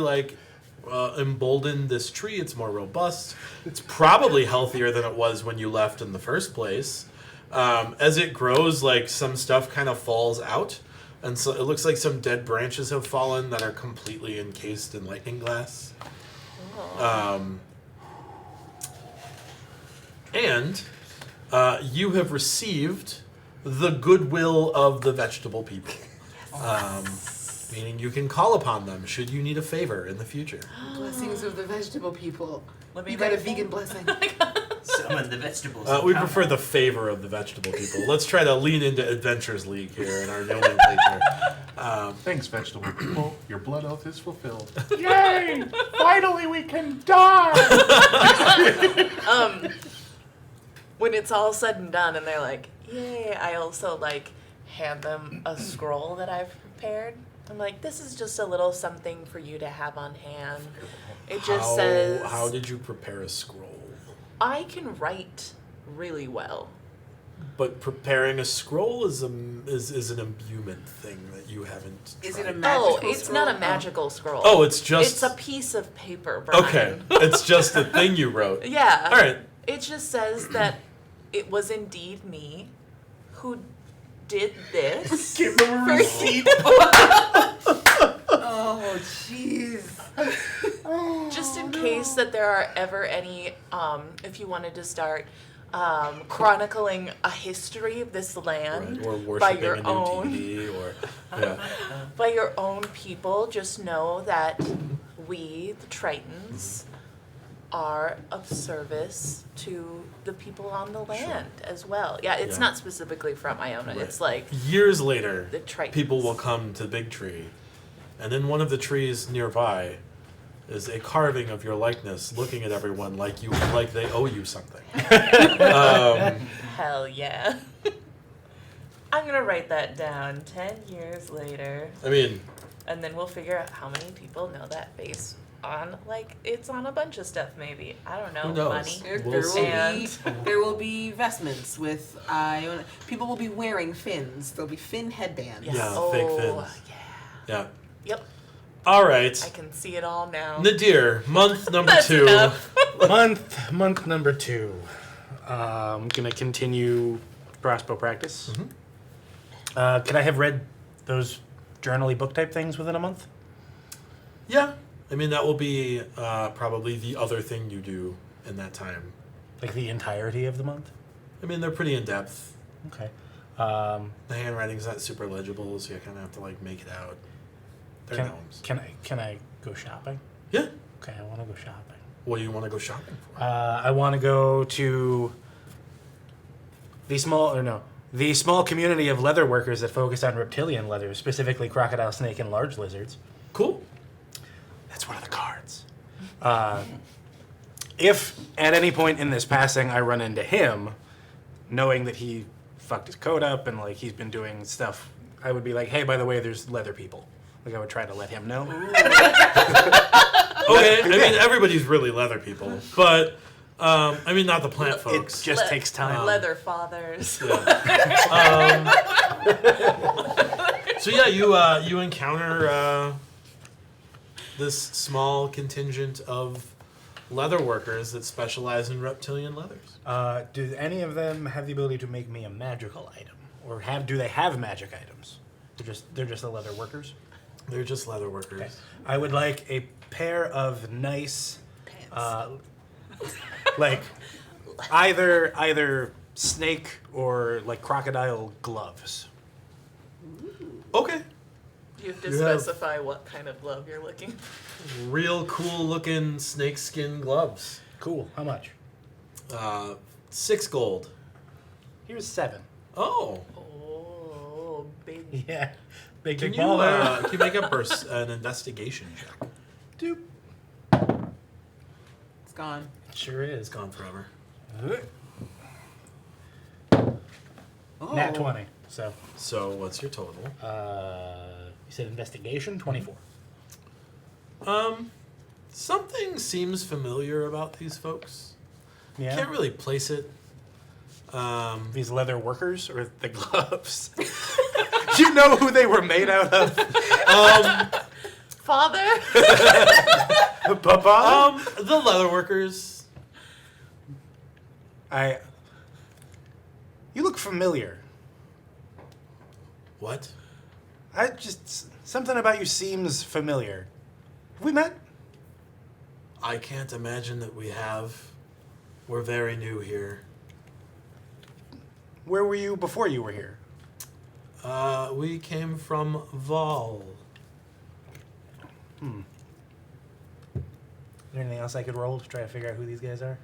emboldened this tree. It's more robust. It's probably healthier than it was when you left in the first place. As it grows, like some stuff kind of falls out, and so it looks like some dead branches have fallen that are completely encased in lightning glass. And you have received the goodwill of the vegetable people. Meaning you can call upon them should you need a favor in the future. Blessings of the vegetable people. Let me You got a write vegan that. blessing. Summon the vegetables. We prefer the favor of the vegetable people. Let's try to lean into Adventures League here in our nomenclature. Thanks, vegetable people. Your blood oath is fulfilled. Yay! Finally, we can die. When it's all said and done and they're like, yay, I also hand them a scroll that I've prepared. I'm like, this is just a little something for you to have on hand. It just says How did you prepare a scroll? I can write really well. But preparing a scroll is an imbuement thing that you haven't tried. Is it a Oh, magical it's scroll? not a magical scroll. Oh, it's just... It's a piece of paper, Brian. Okay, it's just the thing you wrote. Yeah. All right. It just says that it was indeed me who did this. Give them a receipt. Oh, jeez. that there are ever any, if you wanted to start chronicling a history of this land Right, or by worshiping your a new own deity, or yeah. by your own people, just know that we, the Tritons, are of service to the people on the land as well. Yeah, it's Yeah. not specifically from Iona. Right. It's like Years later, the Tritons. people will come to the big tree, and in one of the trees nearby is a carving of your likeness, looking at everyone like they owe you something. Hell yeah. I'm gonna write that down 10 years later. I mean, And then we'll figure out how many people know that face on, like, it's on a bunch of stuff maybe. I don't know. Who knows? Money. We'll see. There will be vestments with people will be wearing fins. There'll be fin headbands. Yeah, Oh, fake fins. yeah. yeah. Yep. All right, I can see it all now. Nadir, month number That's 2. enough. Month number 2. I'm gonna continue crossbow practice. Could I have read those journaly book type things within a month? Yeah, I mean that will be probably the other thing you do in that time. Like the entirety of the month? I mean they're pretty in depth. Okay. The handwriting's not super legible, so you kind of have to like make it out. They're gnomes. Can I go shopping? Yeah. Okay, I want to go shopping. What do you want to go shopping for? I want to go to the small community of leather workers that focus on reptilian leather, specifically crocodile, snake, and large lizards. Cool. That's one of the cards. If at any point in this passing I run into him, knowing that he fucked his coat up and like he's been doing stuff, I would be like, hey, by the way, there's leather people. Like I would try to let him know. Okay, I mean everybody's really leather people, but I mean not the plant It folks. just takes time. Leather fathers. So yeah, you encounter this small contingent of leather workers that specialize in reptilian leathers. Do any of them have the ability to make me a magical item, or do they have magic items? They're just the leather workers. They're just leather workers. Okay. I would like a pair of nice, like either snake or like crocodile gloves. Okay. You have to You have- specify what kind of glove you're looking for. Real cool looking snakeskin gloves. Cool. How much? 6 gold. Here's 7. Oh. Oh, big. Yeah. Big Can big you, baller. can you make up an investigation check? Doop. It's gone. Sure It's is. gone forever. Oh. Nat 20. So, So what's your total? you said investigation 24. Something seems familiar about these folks. Yeah. Can't really place it. These leather workers or the gloves? You know who they were made out of? Father? Papa? The leather workers. You look familiar. What? Something about you seems familiar. Have we met? I can't imagine that we have. We're very new here. Where were you before you were here? We came from Vol. Is there anything else I could roll to try to figure out who these guys are?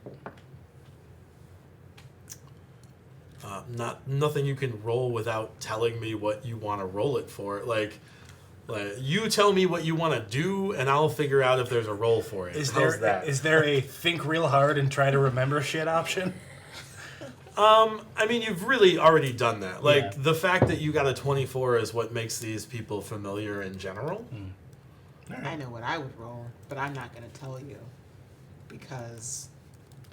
Nothing you can roll without telling me what you want to roll it for. Like you tell me what you want to do, and I'll figure out if there's a roll for it. How's that? Is there a think real hard and try to remember shit option? I mean, you've really already done that. Like, Yeah. the fact that you got a 24 is what makes these people familiar in general. I know what I would roll, but I'm not going to tell you because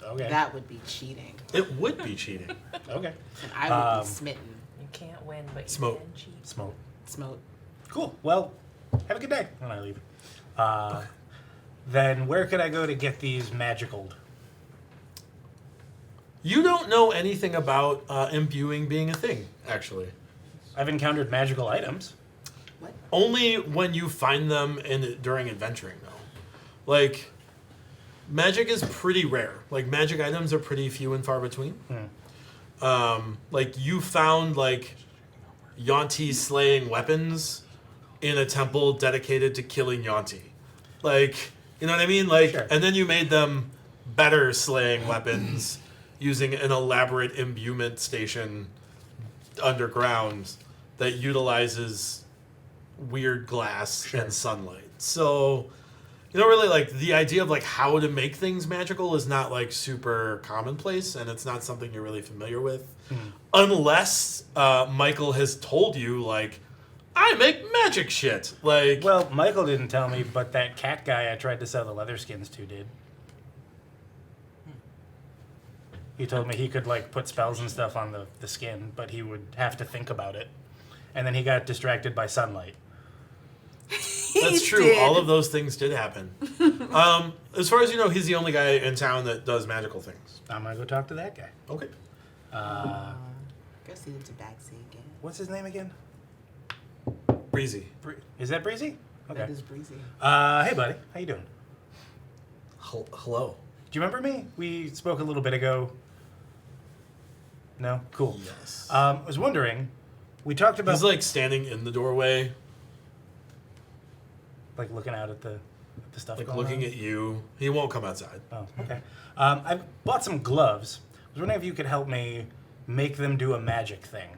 Okay. that would be cheating, It would be cheating. Okay. and I would be smitten. You can't win, but you Smoke. can cheat. Smoke. Smote. Cool. Well, have a good day when I leave. Then where could I go to get these magicaled? You don't know anything about imbuing being a thing, actually. I've encountered magical items. Only when you find them during adventuring, though. Like, magic is pretty rare. Like magic items are pretty few and far between. Like you found like Yuan-Ti slaying weapons in a temple dedicated to killing Yuan-Ti. Like, you know what I mean? Like, Sure. and then you made them better slaying weapons using an elaborate imbuement station underground that utilizes weird glass and sunlight. So, you know, really, like, the idea of, like, how to make things magical is not, like, super commonplace, and it's not something you're really familiar with. Unless Michael has told you, like, I make magic shit. Like, Well, Michael didn't tell me, but that cat guy I tried to sell the leather skins to did. He told me he could, like, put spells and stuff on the skin, but he would have to think about it. And then he got distracted by sunlight. that's He true. did. All of those things did happen. As far as you know, he's the only guy in town that does magical things. I'm gonna go talk to that guy. Okay. Go see the tabaxi again. What's his name again? Breezy. Is that Breezy? That Okay. is breezy. Hey, buddy. How you doing? Hello. Do you remember me? We spoke a little bit ago. No? Cool. Yes. I was wondering, we talked about He's like standing in the doorway, like looking out at the stuff like going looking on. at you. He won't come outside. Oh, okay. I bought some gloves. I was wondering if you could help me make them do a magic thing.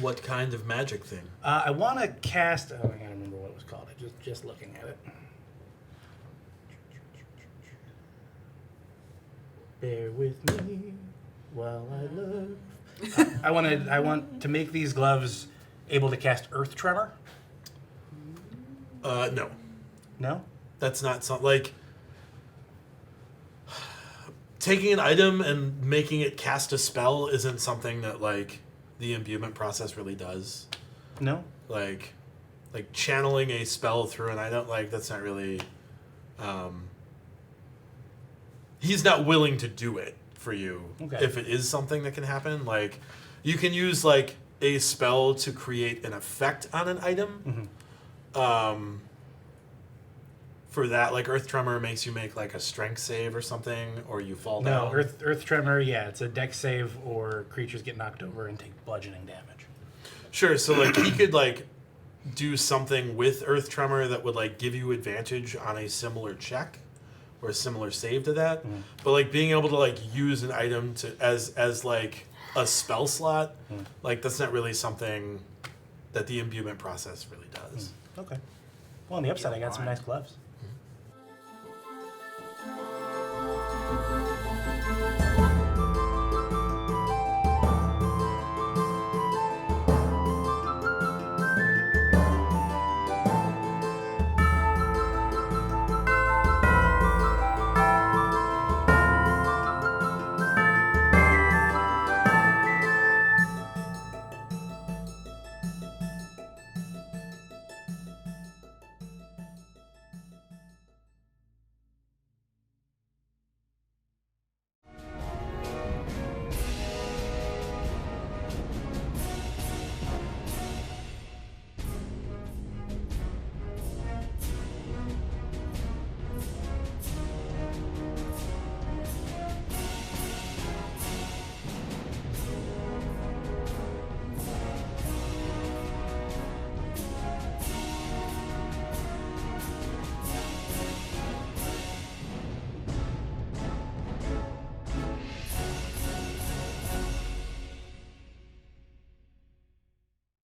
What kind of magic thing? I want to cast. Oh, I gotta remember what it was called. I just looking at it. Bear with me while I look. I want to make these gloves able to cast Earth Tremor. No. No. That's not something like taking an item and making it cast a spell isn't something that like the imbuement process really does. No. Like channeling a spell through an item, like that's not really he's not willing to do it for you. Okay. If it is something that can happen. Like you can use like a spell to create an effect on an item. For that, like Earth Tremor makes you make like a strength save or something, or you fall No. down. Earth Tremor. Yeah, it's a dex save, or creatures get knocked over and take bludgeoning damage. Sure, so like he could like do something with Earth Tremor that would like give you advantage on a similar check or a similar save to that. But like being able to like use an item to as like a spell slot, like that's not really something that the imbuement process really does. Okay. Well, on the upside, I got some nice gloves.